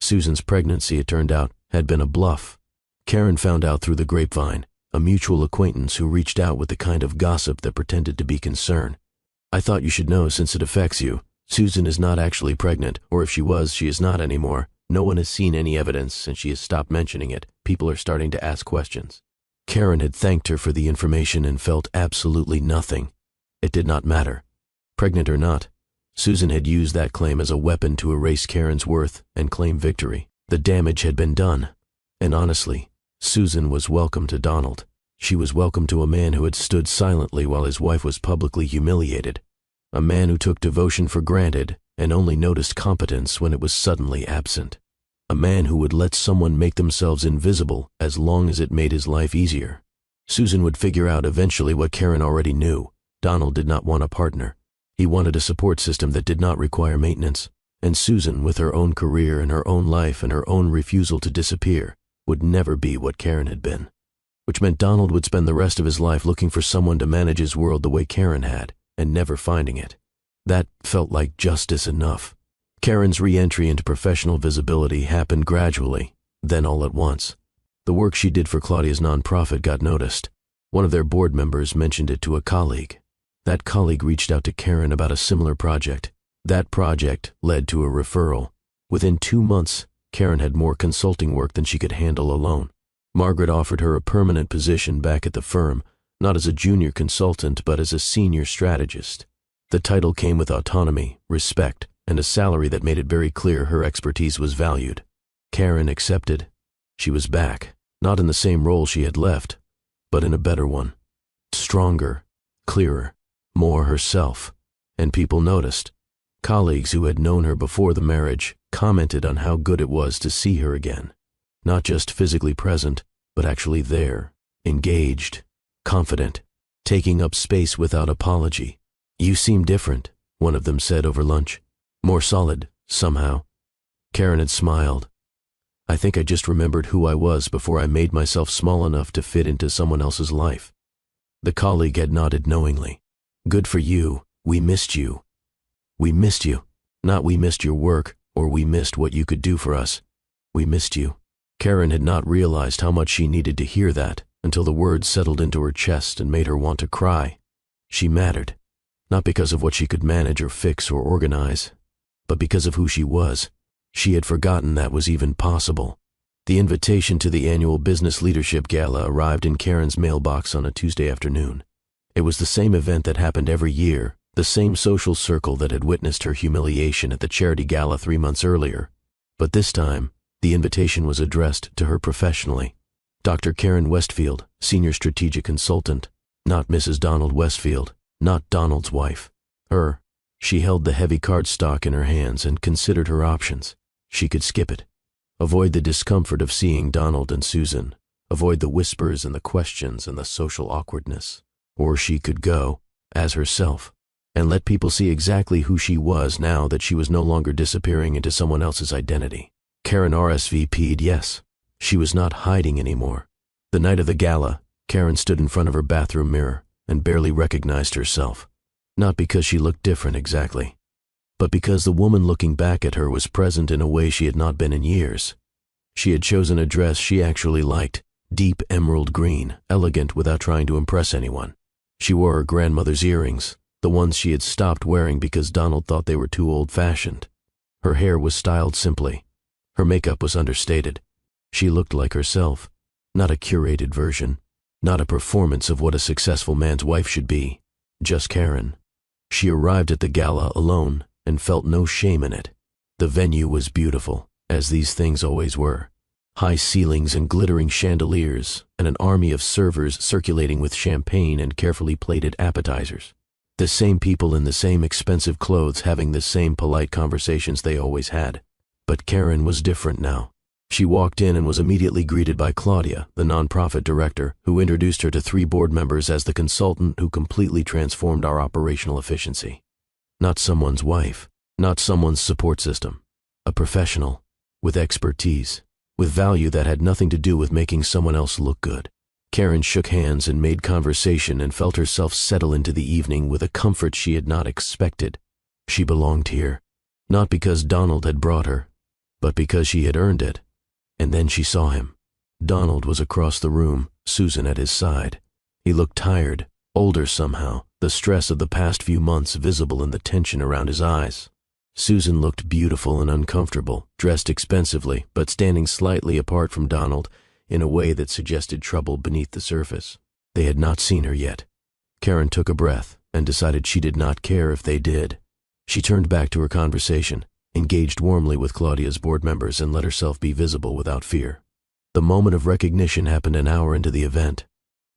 Susan's pregnancy, it turned out, had been a bluff. Karen found out through the grapevine, a mutual acquaintance who reached out with the kind of gossip that pretended to be concern. I thought you should know since it affects you. Susan is not actually pregnant, or if she was, she is not anymore. No one has seen any evidence, and she has stopped mentioning it. People are starting to ask questions. Karen had thanked her for the information and felt absolutely nothing. It did not matter. Pregnant or not, Susan had used that claim as a weapon to erase Karen's worth and claim victory. The damage had been done. And honestly, Susan was welcome to Donald. She was welcome to a man who had stood silently while his wife was publicly humiliated. A man who took devotion for granted and only noticed competence when it was suddenly absent. A man who would let someone make themselves invisible as long as it made his life easier. Susan would figure out eventually what Karen already knew. Donald did not want a partner. He wanted a support system that did not require maintenance. And Susan, with her own career and her own life and her own refusal to disappear, would never be what Karen had been. Which meant Donald would spend the rest of his life looking for someone to manage his world the way Karen had, and never finding it. That felt like justice enough. Karen's re-entry into professional visibility happened gradually, then all at once. The work she did for Claudia's nonprofit got noticed. One of their board members mentioned it to a colleague. That colleague reached out to Karen about a similar project. That project led to a referral. Within 2 months, Karen had more consulting work than she could handle alone. Margaret offered her a permanent position back at the firm, not as a junior consultant but as a senior strategist. The title came with autonomy, respect, and a salary that made it very clear her expertise was valued. Karen accepted. She was back, not in the same role she had left, but in a better one. Stronger, clearer, more herself. And people noticed. Colleagues who had known her before the marriage commented on how good it was to see her again. Not just physically present, but actually there, engaged, confident, taking up space without apology. You seem different, one of them said over lunch. More solid, somehow. Karen had smiled. I think I just remembered who I was before I made myself small enough to fit into someone else's life. The colleague had nodded knowingly. Good for you. We missed you. We missed you. Not we missed your work, or we missed what you could do for us. We missed you. Karen had not realized how much she needed to hear that until the words settled into her chest and made her want to cry. She mattered. Not because of what she could manage or fix or organize, but because of who she was. She had forgotten that was even possible. The invitation to the annual Business Leadership Gala arrived in Karen's mailbox on a Tuesday afternoon. It was the same event that happened every year, the same social circle that had witnessed her humiliation at the charity gala 3 months earlier. But this time, the invitation was addressed to her professionally. Dr. Karen Westfield, Senior Strategic Consultant, not Mrs. Donald Westfield, not Donald's wife. Her. She held the heavy cardstock in her hands and considered her options. She could skip it. Avoid the discomfort of seeing Donald and Susan. Avoid the whispers and the questions and the social awkwardness. Or she could go, as herself, and let people see exactly who she was now that she was no longer disappearing into someone else's identity. Karen RSVP'd yes. She was not hiding anymore. The night of the gala, Karen stood in front of her bathroom mirror and barely recognized herself. Not because she looked different exactly, but because the woman looking back at her was present in a way she had not been in years. She had chosen a dress she actually liked, deep emerald green, elegant without trying to impress anyone. She wore her grandmother's earrings, the ones she had stopped wearing because Donald thought they were too old-fashioned. Her hair was styled simply. Her makeup was understated. She looked like herself, not a curated version, not a performance of what a successful man's wife should be, just Karen. She arrived at the gala alone and felt no shame in it. The venue was beautiful, as these things always were. High ceilings and glittering chandeliers, and an army of servers circulating with champagne and carefully plated appetizers. The same people in the same expensive clothes having the same polite conversations they always had. But Karen was different now. She walked in and was immediately greeted by Claudia, the nonprofit director, who introduced her to 3 board members as the consultant who completely transformed our operational efficiency. Not someone's wife, not someone's support system. A professional, with expertise, with value that had nothing to do with making someone else look good. Karen shook hands and made conversation and felt herself settle into the evening with a comfort she had not expected. She belonged here, not because Donald had brought her, but because she had earned it. And then she saw him. Donald was across the room, Susan at his side. He looked tired, older somehow, the stress of the past few months visible in the tension around his eyes. Susan looked beautiful and uncomfortable, dressed expensively, but standing slightly apart from Donald in a way that suggested trouble beneath the surface. They had not seen her yet. Karen took a breath and decided she did not care if they did. She turned back to her conversation, engaged warmly with Claudia's board members, and let herself be visible without fear. The moment of recognition happened an hour into the event.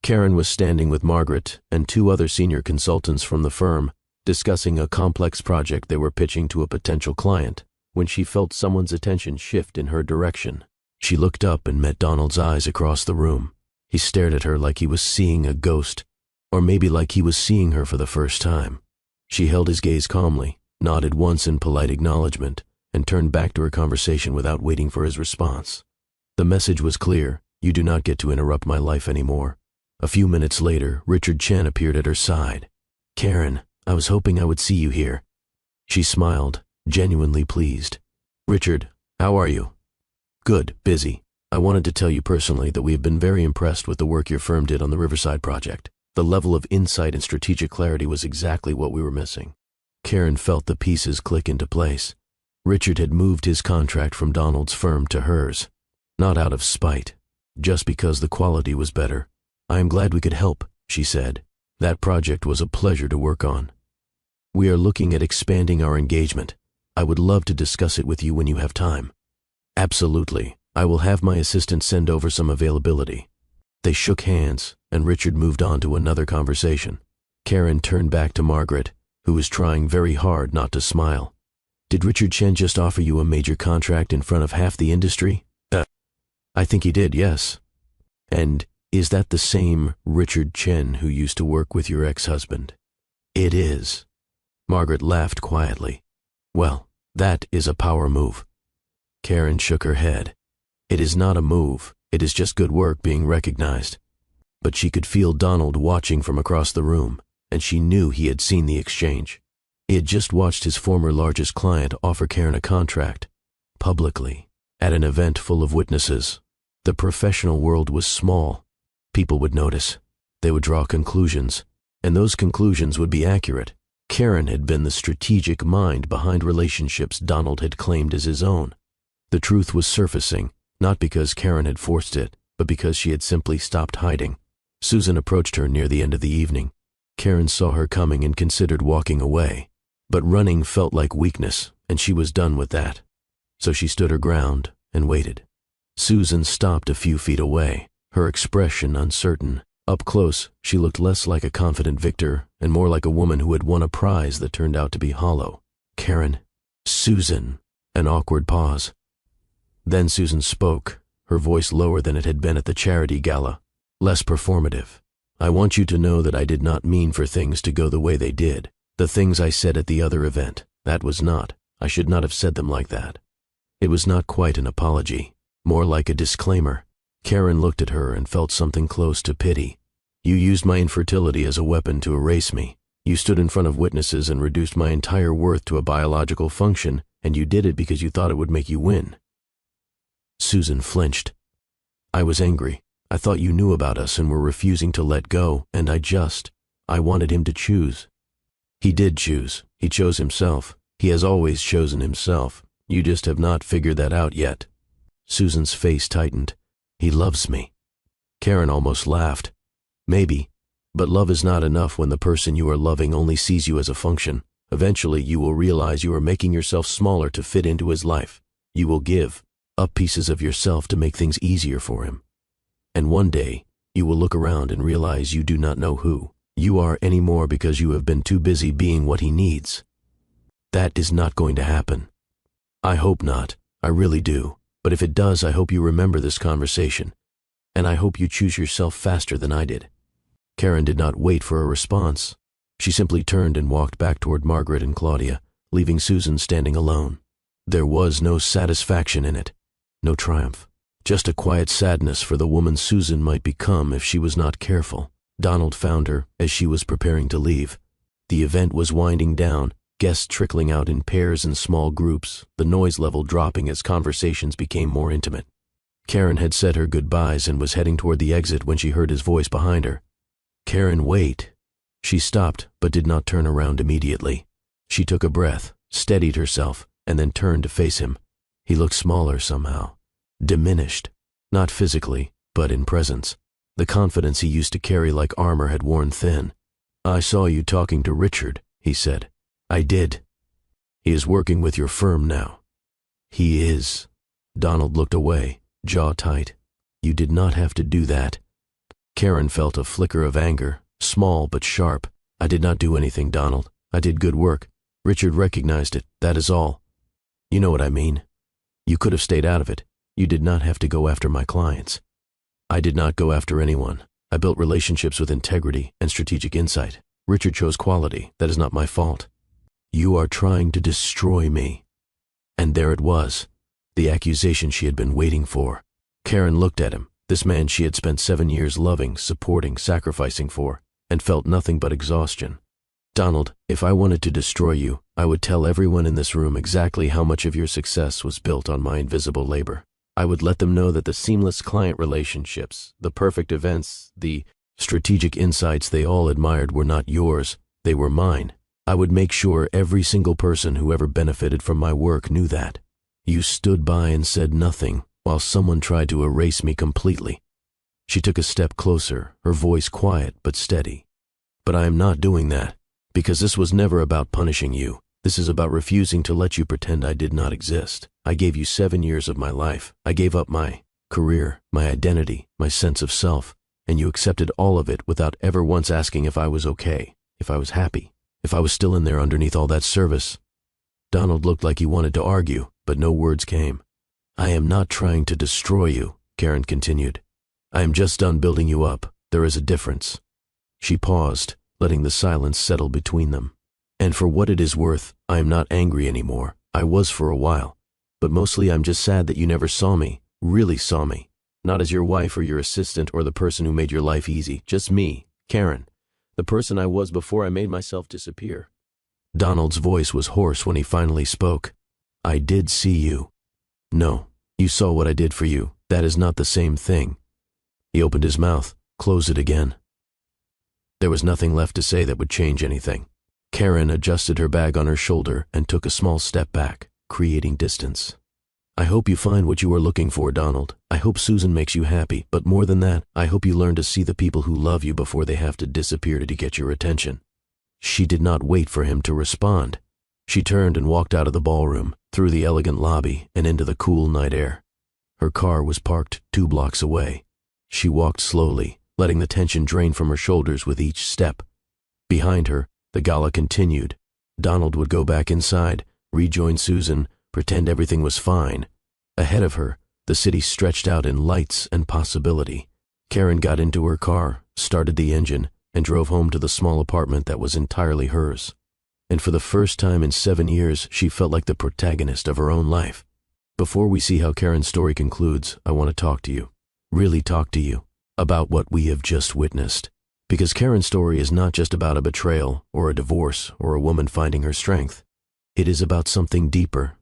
Karen was standing with Margaret and 2 other senior consultants from the firm, discussing a complex project they were pitching to a potential client, when she felt someone's attention shift in her direction. She looked up and met Donald's eyes across the room. He stared at her like he was seeing a ghost, or maybe like he was seeing her for the first time. She held his gaze calmly, nodded once in polite acknowledgement, and turned back to her conversation without waiting for his response. The message was clear: you do not get to interrupt my life anymore. A few minutes later, Richard Chen appeared at her side. "Karen, I was hoping I would see you here." She smiled, genuinely pleased. "Richard, how are you?" "Good, busy. I wanted to tell you personally that we have been very impressed with the work your firm did on the Riverside project. The level of insight and strategic clarity was exactly what we were missing." Karen felt the pieces click into place. Richard had moved his contract from Donald's firm to hers. Not out of spite, just because the quality was better. "I am glad we could help," she said. "That project was a pleasure to work on. We are looking at expanding our engagement. I would love to discuss it with you when you have time." "Absolutely. I will have my assistant send over some availability." They shook hands, and Richard moved on to another conversation. Karen turned back to Margaret, who was trying very hard not to smile. "Did Richard Chen just offer you a major contract in front of half the industry?" I think he did, yes." "And is that the same Richard Chen who used to work with your ex-husband?" "It is." Margaret laughed quietly. "Well, that is a power move." Karen shook her head. "It is not a move, it is just good work being recognized." But she could feel Donald watching from across the room, and she knew he had seen the exchange. He had just watched his former largest client offer Karen a contract, publicly, at an event full of witnesses. The professional world was small. People would notice. They would draw conclusions, and those conclusions would be accurate. Karen had been the strategic mind behind relationships Donald had claimed as his own. The truth was surfacing, not because Karen had forced it, but because she had simply stopped hiding. Susan approached her near the end of the evening. Karen saw her coming and considered walking away, but running felt like weakness, and she was done with that. So she stood her ground and waited. Susan stopped a few feet away, her expression uncertain. Up close, she looked less like a confident victor and more like a woman who had won a prize that turned out to be hollow. "Karen." "Susan." An awkward pause. Then Susan spoke, her voice lower than it had been at the charity gala, less performative. "I want you to know that I did not mean for things to go the way they did. The things I said at the other event, that was not. I should not have said them like that." It was not quite an apology, more like a disclaimer. Karen looked at her and felt something close to pity. "You used my infertility as a weapon to erase me. You stood in front of witnesses and reduced my entire worth to a biological function, and you did it because you thought it would make you win." Susan flinched. "I was angry. I thought you knew about us and were refusing to let go, and I wanted him to choose. He did choose. He chose himself. He has always chosen himself. You just have not figured that out yet. Susan's face tightened. He loves me. Karen almost laughed. Maybe, but love is not enough when the person you are loving only sees you as a function. Eventually, you will realize you are making yourself smaller to fit into his life. You will give up pieces of yourself to make things easier for him. And one day, you will look around and realize you do not know who you are anymore because you have been too busy being what he needs. That is not going to happen. I hope not. I really do. But if it does, I hope you remember this conversation. And I hope you choose yourself faster than I did. Karen did not wait for a response. She simply turned and walked back toward Margaret and Claudia, leaving Susan standing alone. There was no satisfaction in it, no triumph, just a quiet sadness for the woman Susan might become if she was not careful. Donald found her as she was preparing to leave. The event was winding down, guests trickling out in pairs and small groups, the noise level dropping as conversations became more intimate. Karen had said her goodbyes and was heading toward the exit when she heard his voice behind her. Karen, wait. She stopped, but did not turn around immediately. She took a breath, steadied herself, and then turned to face him. He looked smaller somehow, diminished, not physically, but in presence. The confidence he used to carry like armor had worn thin. I saw you talking to Richard, he said. I did. He is working with your firm now. He is. Donald looked away, jaw tight. You did not have to do that. Karen felt a flicker of anger, small but sharp. I did not do anything, Donald. I did good work. Richard recognized it, that is all. You know what I mean. You could have stayed out of it. You did not have to go after my clients. I did not go after anyone. I built relationships with integrity and strategic insight. Richard chose quality. That is not my fault. You are trying to destroy me. And there it was, the accusation she had been waiting for. Karen looked at him, this man she had spent 7 years loving, supporting, sacrificing for, and felt nothing but exhaustion. Donald, if I wanted to destroy you, I would tell everyone in this room exactly how much of your success was built on my invisible labor. I would let them know that the seamless client relationships, the perfect events, the strategic insights they all admired were not yours, they were mine. I would make sure every single person who ever benefited from my work knew that. You stood by and said nothing while someone tried to erase me completely. She took a step closer, her voice quiet but steady. But I am not doing that, because this was never about punishing you. This is about refusing to let you pretend I did not exist. I gave you 7 years of my life. I gave up my career, my identity, my sense of self, and you accepted all of it without ever once asking if I was okay, if I was happy, if I was still in there underneath all that service. Donald looked like he wanted to argue, but no words came. I am not trying to destroy you, Karen continued. I am just done building you up. There is a difference. She paused, letting the silence settle between them. And for what it is worth, I am not angry anymore. I was for a while. But mostly I'm just sad that you never saw me, really saw me. Not as your wife or your assistant or the person who made your life easy. Just me, Karen. The person I was before I made myself disappear. Donald's voice was hoarse when he finally spoke. I did see you. No, you saw what I did for you. That is not the same thing. He opened his mouth, closed it again. There was nothing left to say that would change anything. Karen adjusted her bag on her shoulder and took a small step back, creating distance. I hope you find what you are looking for, Donald. I hope Susan makes you happy, but more than that, I hope you learn to see the people who love you before they have to disappear to get your attention. She did not wait for him to respond. She turned and walked out of the ballroom, through the elegant lobby and into the cool night air. Her car was parked 2 blocks away. She walked slowly, letting the tension drain from her shoulders with each step. Behind her, the gala continued. Donald would go back inside, rejoin Susan, pretend everything was fine. Ahead of her, the city stretched out in lights and possibility. Karen got into her car, started the engine, and drove home to the small apartment that was entirely hers. And for the first time in 7 years, she felt like the protagonist of her own life. Before we see how Karen's story concludes, I want to talk to you, really talk to you, about what we have just witnessed. Because Karen's story is not just about a betrayal, or a divorce, or a woman finding her strength. It is about something deeper,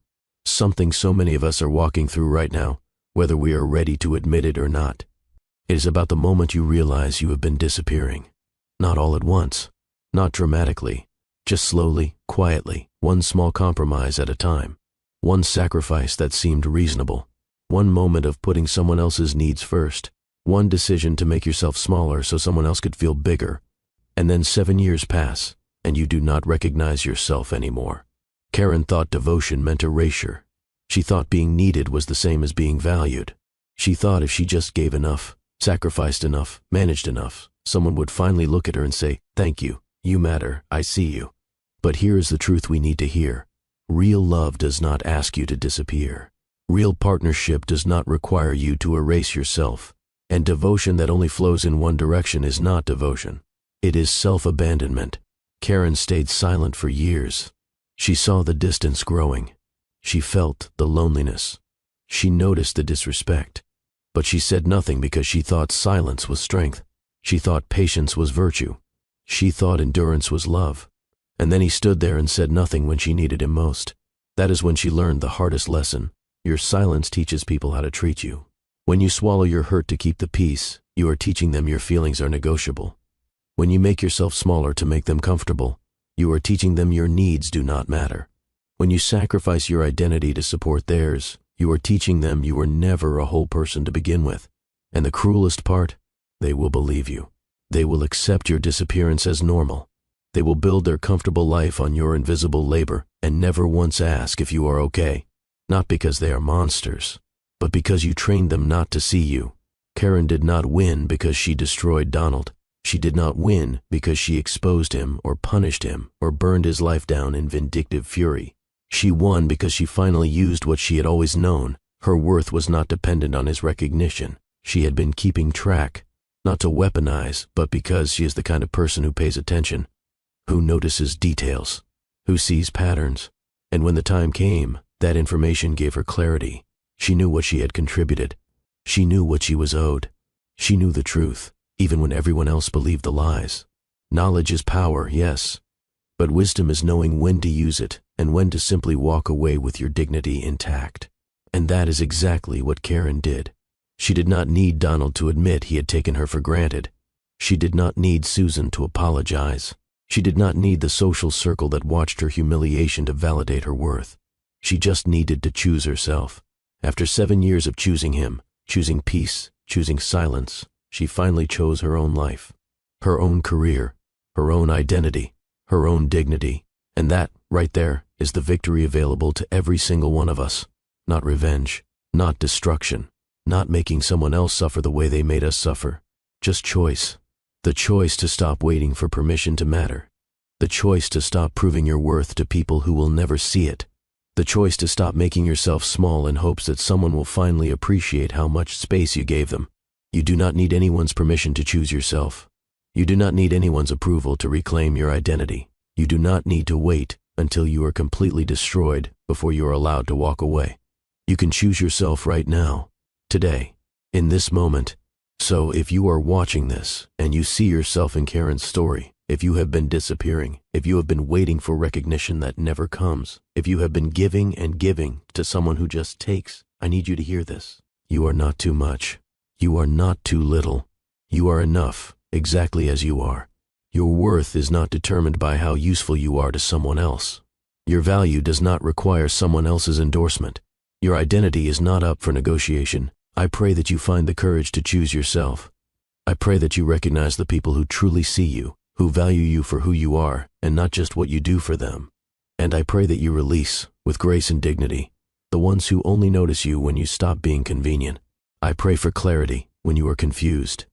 something so many of us are walking through right now, whether we are ready to admit it or not. It is about the moment you realize you have been disappearing. Not all at once, not dramatically, just slowly, quietly, one small compromise at a time, one sacrifice that seemed reasonable, one moment of putting someone else's needs first, one decision to make yourself smaller so someone else could feel bigger. And then 7 years pass, and you do not recognize yourself anymore. Karen thought devotion meant erasure. She thought being needed was the same as being valued. She thought if she just gave enough, sacrificed enough, managed enough, someone would finally look at her and say, "Thank you, you matter, I see you." But here is the truth we need to hear. Real love does not ask you to disappear. Real partnership does not require you to erase yourself. And devotion that only flows in one direction is not devotion. It is self-abandonment. Karen stayed silent for years. She saw the distance growing. She felt the loneliness. She noticed the disrespect. But she said nothing because she thought silence was strength. She thought patience was virtue. She thought endurance was love. And then he stood there and said nothing when she needed him most. That is when she learned the hardest lesson. Your silence teaches people how to treat you. When you swallow your hurt to keep the peace, you are teaching them your feelings are negotiable. When you make yourself smaller to make them comfortable, you are teaching them your needs do not matter. When you sacrifice your identity to support theirs, you are teaching them you were never a whole person to begin with. And the cruelest part, they will believe you. They will accept your disappearance as normal. They will build their comfortable life on your invisible labor and never once ask if you are okay. Not because they are monsters, but because you trained them not to see you. Karen did not win because she destroyed Donald. She did not win because she exposed him or punished him or burned his life down in vindictive fury. She won because she finally used what she had always known. Her worth was not dependent on his recognition. She had been keeping track, not to weaponize, but because she is the kind of person who pays attention, who notices details, who sees patterns. And when the time came, that information gave her clarity. She knew what she had contributed. She knew what she was owed. She knew the truth, even when everyone else believed the lies. Knowledge is power, yes, but wisdom is knowing when to use it and when to simply walk away with your dignity intact. And that is exactly what Karen did. She did not need Donald to admit he had taken her for granted. She did not need Susan to apologize. She did not need the social circle that watched her humiliation to validate her worth. She just needed to choose herself. After 7 years of choosing him, choosing peace, choosing silence, she finally chose her own life, her own career, her own identity, her own dignity. And that, right there, is the victory available to every single one of us. Not revenge, not destruction, not making someone else suffer the way they made us suffer. Just choice. The choice to stop waiting for permission to matter. The choice to stop proving your worth to people who will never see it. The choice to stop making yourself small in hopes that someone will finally appreciate how much space you gave them. You do not need anyone's permission to choose yourself. You do not need anyone's approval to reclaim your identity. You do not need to wait until you are completely destroyed before you are allowed to walk away. You can choose yourself right now, today, in this moment. So if you are watching this and you see yourself in Karen's story, if you have been disappearing, if you have been waiting for recognition that never comes, if you have been giving and giving to someone who just takes, I need you to hear this. You are not too much. You are not too little. You are enough, exactly as you are. Your worth is not determined by how useful you are to someone else. Your value does not require someone else's endorsement. Your identity is not up for negotiation. I pray that you find the courage to choose yourself. I pray that you recognize the people who truly see you, who value you for who you are, and not just what you do for them. And I pray that you release, with grace and dignity, the ones who only notice you when you stop being convenient. I pray for clarity when you are confused,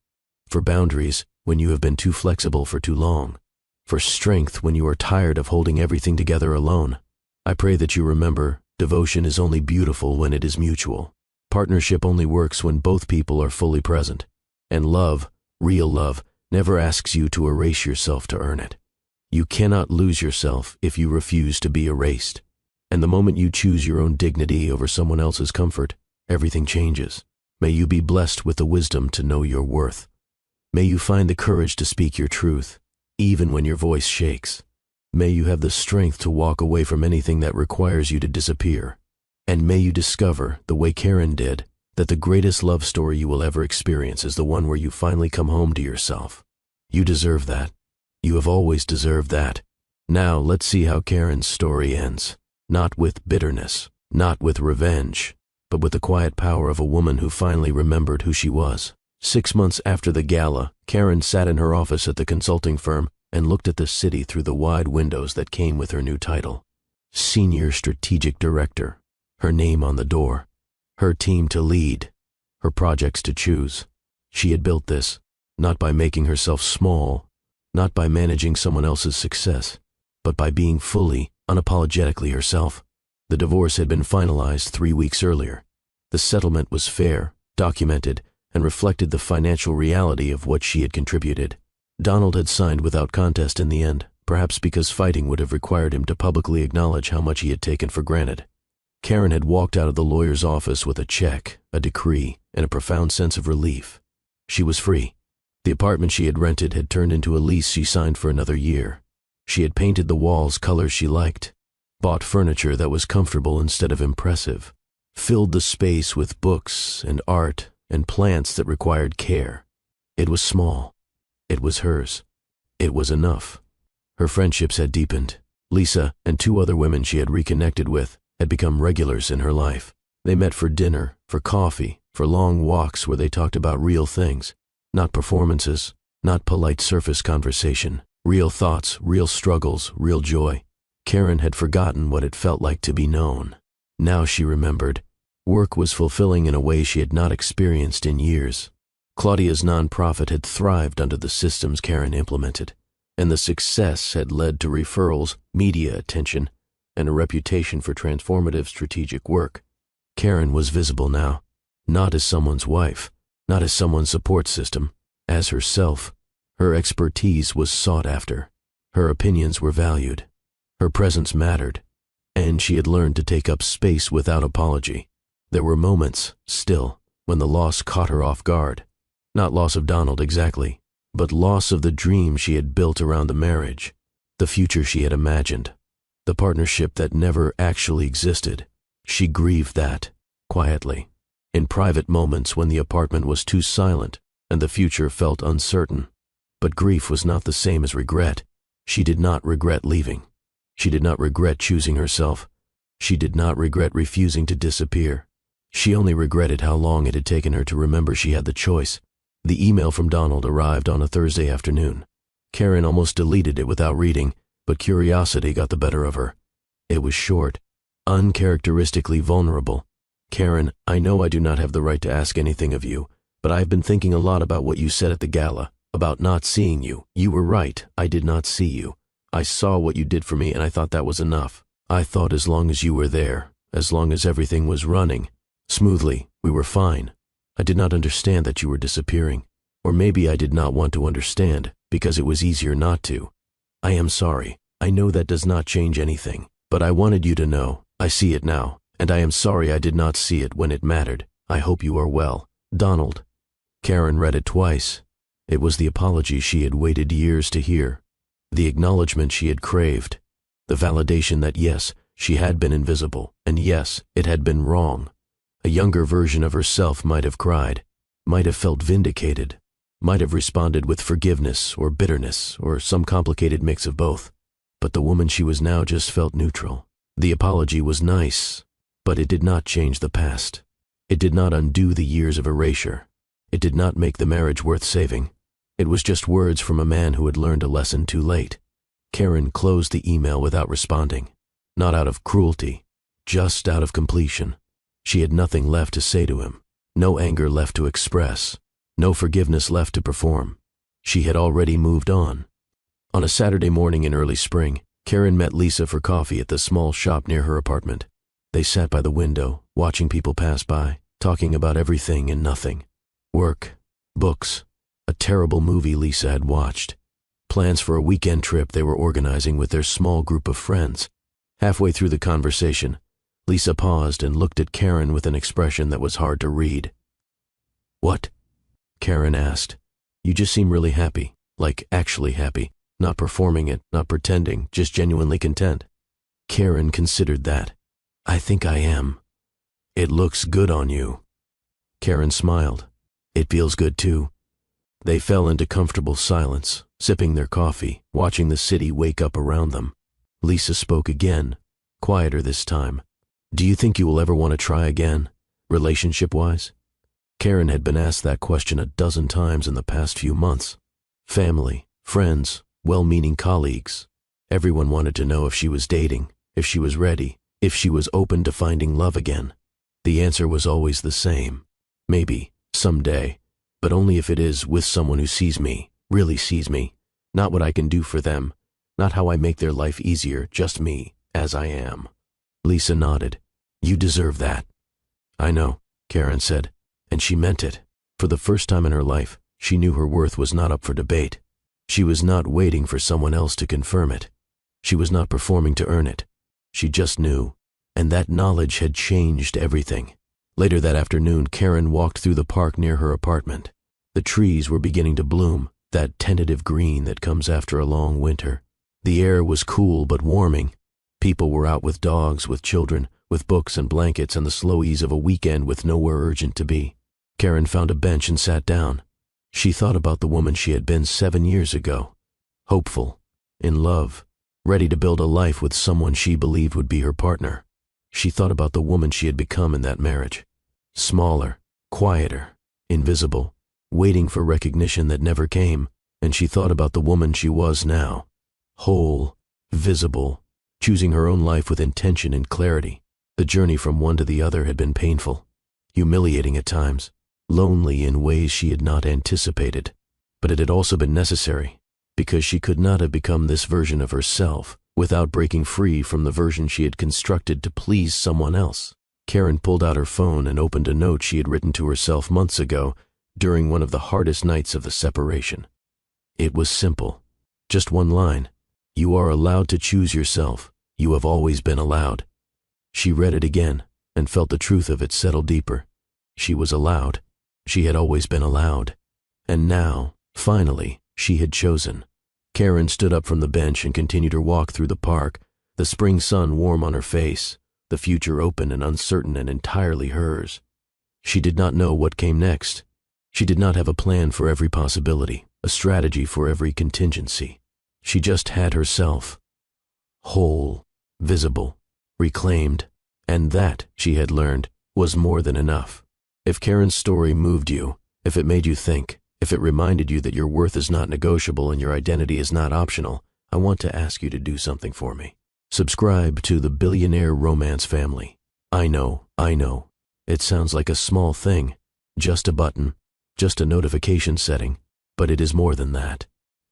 for boundaries when you have been too flexible for too long, for strength when you are tired of holding everything together alone. I pray that you remember, devotion is only beautiful when it is mutual. Partnership only works when both people are fully present. And love, real love, never asks you to erase yourself to earn it. You cannot lose yourself if you refuse to be erased. And the moment you choose your own dignity over someone else's comfort, everything changes. May you be blessed with the wisdom to know your worth. May you find the courage to speak your truth, even when your voice shakes. May you have the strength to walk away from anything that requires you to disappear. And may you discover, the way Karen did, that the greatest love story you will ever experience is the one where you finally come home to yourself. You deserve that. You have always deserved that. Now let's see how Karen's story ends. Not with bitterness, not with revenge, but with the quiet power of a woman who finally remembered who she was. 6 months after the gala, Karen sat in her office at the consulting firm and looked at the city through the wide windows that came with her new title. Senior Strategic Director. Her name on the door. Her team to lead. Her projects to choose. She had built this, not by making herself small, not by managing someone else's success, but by being fully, unapologetically herself. The divorce had been finalized 3 weeks earlier. The settlement was fair, documented, and reflected the financial reality of what she had contributed. Donald had signed without contest in the end, perhaps because fighting would have required him to publicly acknowledge how much he had taken for granted. Karen had walked out of the lawyer's office with a check, a decree, and a profound sense of relief. She was free. The apartment she had rented had turned into a lease she signed for another year. She had painted the walls colors she liked, bought furniture that was comfortable instead of impressive, filled the space with books and art and plants that required care. It was small. It was hers. It was enough. Her friendships had deepened. Lisa and 2 other women she had reconnected with had become regulars in her life. They met for dinner, for coffee, for long walks where they talked about real things, not performances, not polite surface conversation, real thoughts, real struggles, real joy. Karen had forgotten what it felt like to be known. Now she remembered. Work was fulfilling in a way she had not experienced in years. Claudia's nonprofit had thrived under the systems Karen implemented, and the success had led to referrals, media attention, and a reputation for transformative strategic work. Karen was visible now, not as someone's wife, not as someone's support system, as herself. Her expertise was sought after. Her opinions were valued. Her presence mattered, and she had learned to take up space without apology. There were moments, still, when the loss caught her off guard. Not loss of Donald exactly, but loss of the dream she had built around the marriage, the future she had imagined, the partnership that never actually existed. She grieved that, quietly, in private moments when the apartment was too silent and the future felt uncertain. But grief was not the same as regret. She did not regret leaving. She did not regret choosing herself. She did not regret refusing to disappear. She only regretted how long it had taken her to remember she had the choice. The email from Donald arrived on a Thursday afternoon. Karen almost deleted it without reading, but curiosity got the better of her. It was short, uncharacteristically vulnerable. Karen, I know I do not have the right to ask anything of you, but I have been thinking a lot about what you said at the gala, about not seeing you. You were right, I did not see you. I saw what you did for me and I thought that was enough. I thought as long as you were there, as long as everything was running smoothly, we were fine. I did not understand that you were disappearing. Or maybe I did not want to understand, because it was easier not to. I am sorry. I know that does not change anything, but I wanted you to know. I see it now, and I am sorry I did not see it when it mattered. I hope you are well. Donald. Karen read it twice. It was the apology she had waited years to hear, the acknowledgement she had craved, the validation that yes, she had been invisible, and yes, it had been wrong. A younger version of herself might have cried, might have felt vindicated, might have responded with forgiveness or bitterness or some complicated mix of both. But the woman she was now just felt neutral. The apology was nice, but it did not change the past. It did not undo the years of erasure. It did not make the marriage worth saving. It was just words from a man who had learned a lesson too late. Karen closed the email without responding, not out of cruelty, just out of completion. She had nothing left to say to him, no anger left to express, no forgiveness left to perform. She had already moved on. On a Saturday morning in early spring, Karen met Lisa for coffee at the small shop near her apartment. They sat by the window, watching people pass by, talking about everything and nothing. Work, books, a terrible movie Lisa had watched, plans for a weekend trip they were organizing with their small group of friends. Halfway through the conversation, Lisa paused and looked at Karen with an expression that was hard to read. "What?" Karen asked. "You just seem really happy, like actually happy, not performing it, not pretending, just genuinely content." Karen considered that. "I think I am." "It looks good on you." Karen smiled. "It feels good too." They fell into comfortable silence, sipping their coffee, watching the city wake up around them. Lisa spoke again, quieter this time. Do you think you will ever want to try again, relationship-wise? Karen had been asked that question a dozen times in the past few months. Family, friends, well-meaning colleagues. Everyone wanted to know if she was dating, if she was ready, if she was open to finding love again. The answer was always the same. Maybe, someday, but only if it is with someone who sees me, really sees me, not what I can do for them, not how I make their life easier, just me, as I am. Lisa nodded. You deserve that. I know, Karen said, and she meant it. For the first time in her life, she knew her worth was not up for debate. She was not waiting for someone else to confirm it. She was not performing to earn it. She just knew, and that knowledge had changed everything. Later that afternoon, Karen walked through the park near her apartment. The trees were beginning to bloom, that tentative green that comes after a long winter. The air was cool but warming. People were out with dogs, with children, with books and blankets and the slow ease of a weekend with nowhere urgent to be. Karen found a bench and sat down. She thought about the woman she had been 7 years ago. Hopeful, in love, ready to build a life with someone she believed would be her partner. She thought about the woman she had become in that marriage. Smaller, quieter, invisible, waiting for recognition that never came, and she thought about the woman she was now. Whole, visible, choosing her own life with intention and clarity. The journey from one to the other had been painful, humiliating at times, lonely in ways she had not anticipated. But it had also been necessary, because she could not have become this version of herself without breaking free from the version she had constructed to please someone else. Karen pulled out her phone and opened a note she had written to herself months ago during one of the hardest nights of the separation. It was simple, just one line. You are allowed to choose yourself. You have always been allowed. She read it again and felt the truth of it settle deeper. She was allowed. She had always been allowed. And now, finally, she had chosen. Karen stood up from the bench and continued her walk through the park, the spring sun warm on her face, the future open and uncertain and entirely hers. She did not know what came next. She did not have a plan for every possibility, a strategy for every contingency. She just had herself. Whole, visible, reclaimed, and that, she had learned, was more than enough. If Karen's story moved you, if it made you think, if it reminded you that your worth is not negotiable and your identity is not optional, I want to ask you to do something for me. Subscribe to the Billionaire Romance family. I know. It sounds like a small thing, just a button, just a notification setting, but it is more than that.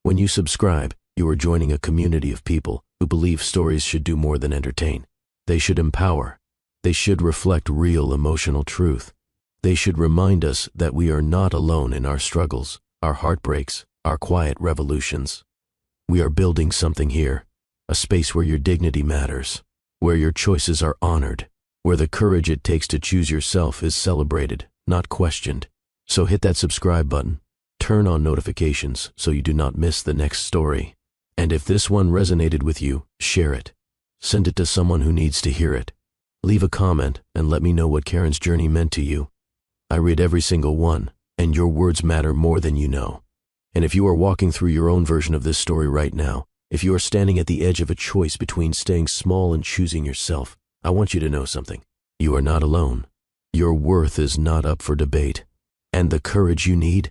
When you subscribe, you are joining a community of people who believe stories should do more than entertain. They should empower. They should reflect real emotional truth. They should remind us that we are not alone in our struggles, our heartbreaks, our quiet revolutions. We are building something here, a space where your dignity matters, where your choices are honored, where the courage it takes to choose yourself is celebrated, not questioned. So hit that subscribe button, turn on notifications so you do not miss the next story. And if this one resonated with you, share it. Send it to someone who needs to hear it. Leave a comment and let me know what Karen's journey meant to you. I read every single one, and your words matter more than you know. And if you are walking through your own version of this story right now, if you are standing at the edge of a choice between staying small and choosing yourself, I want you to know something. You are not alone. Your worth is not up for debate. And the courage you need,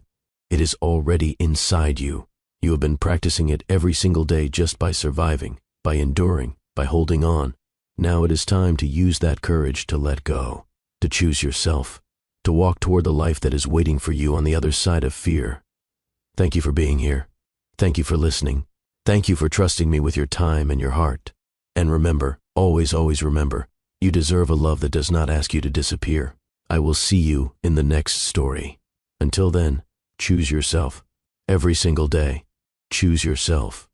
it is already inside you. You have been practicing it every single day just by surviving, by enduring, by holding on. Now it is time to use that courage to let go, to choose yourself, to walk toward the life that is waiting for you on the other side of fear. Thank you for being here. Thank you for listening. Thank you for trusting me with your time and your heart. And remember, always remember, you deserve a love that does not ask you to disappear. I will see you in the next story. Until then, choose yourself. Every single day, choose yourself.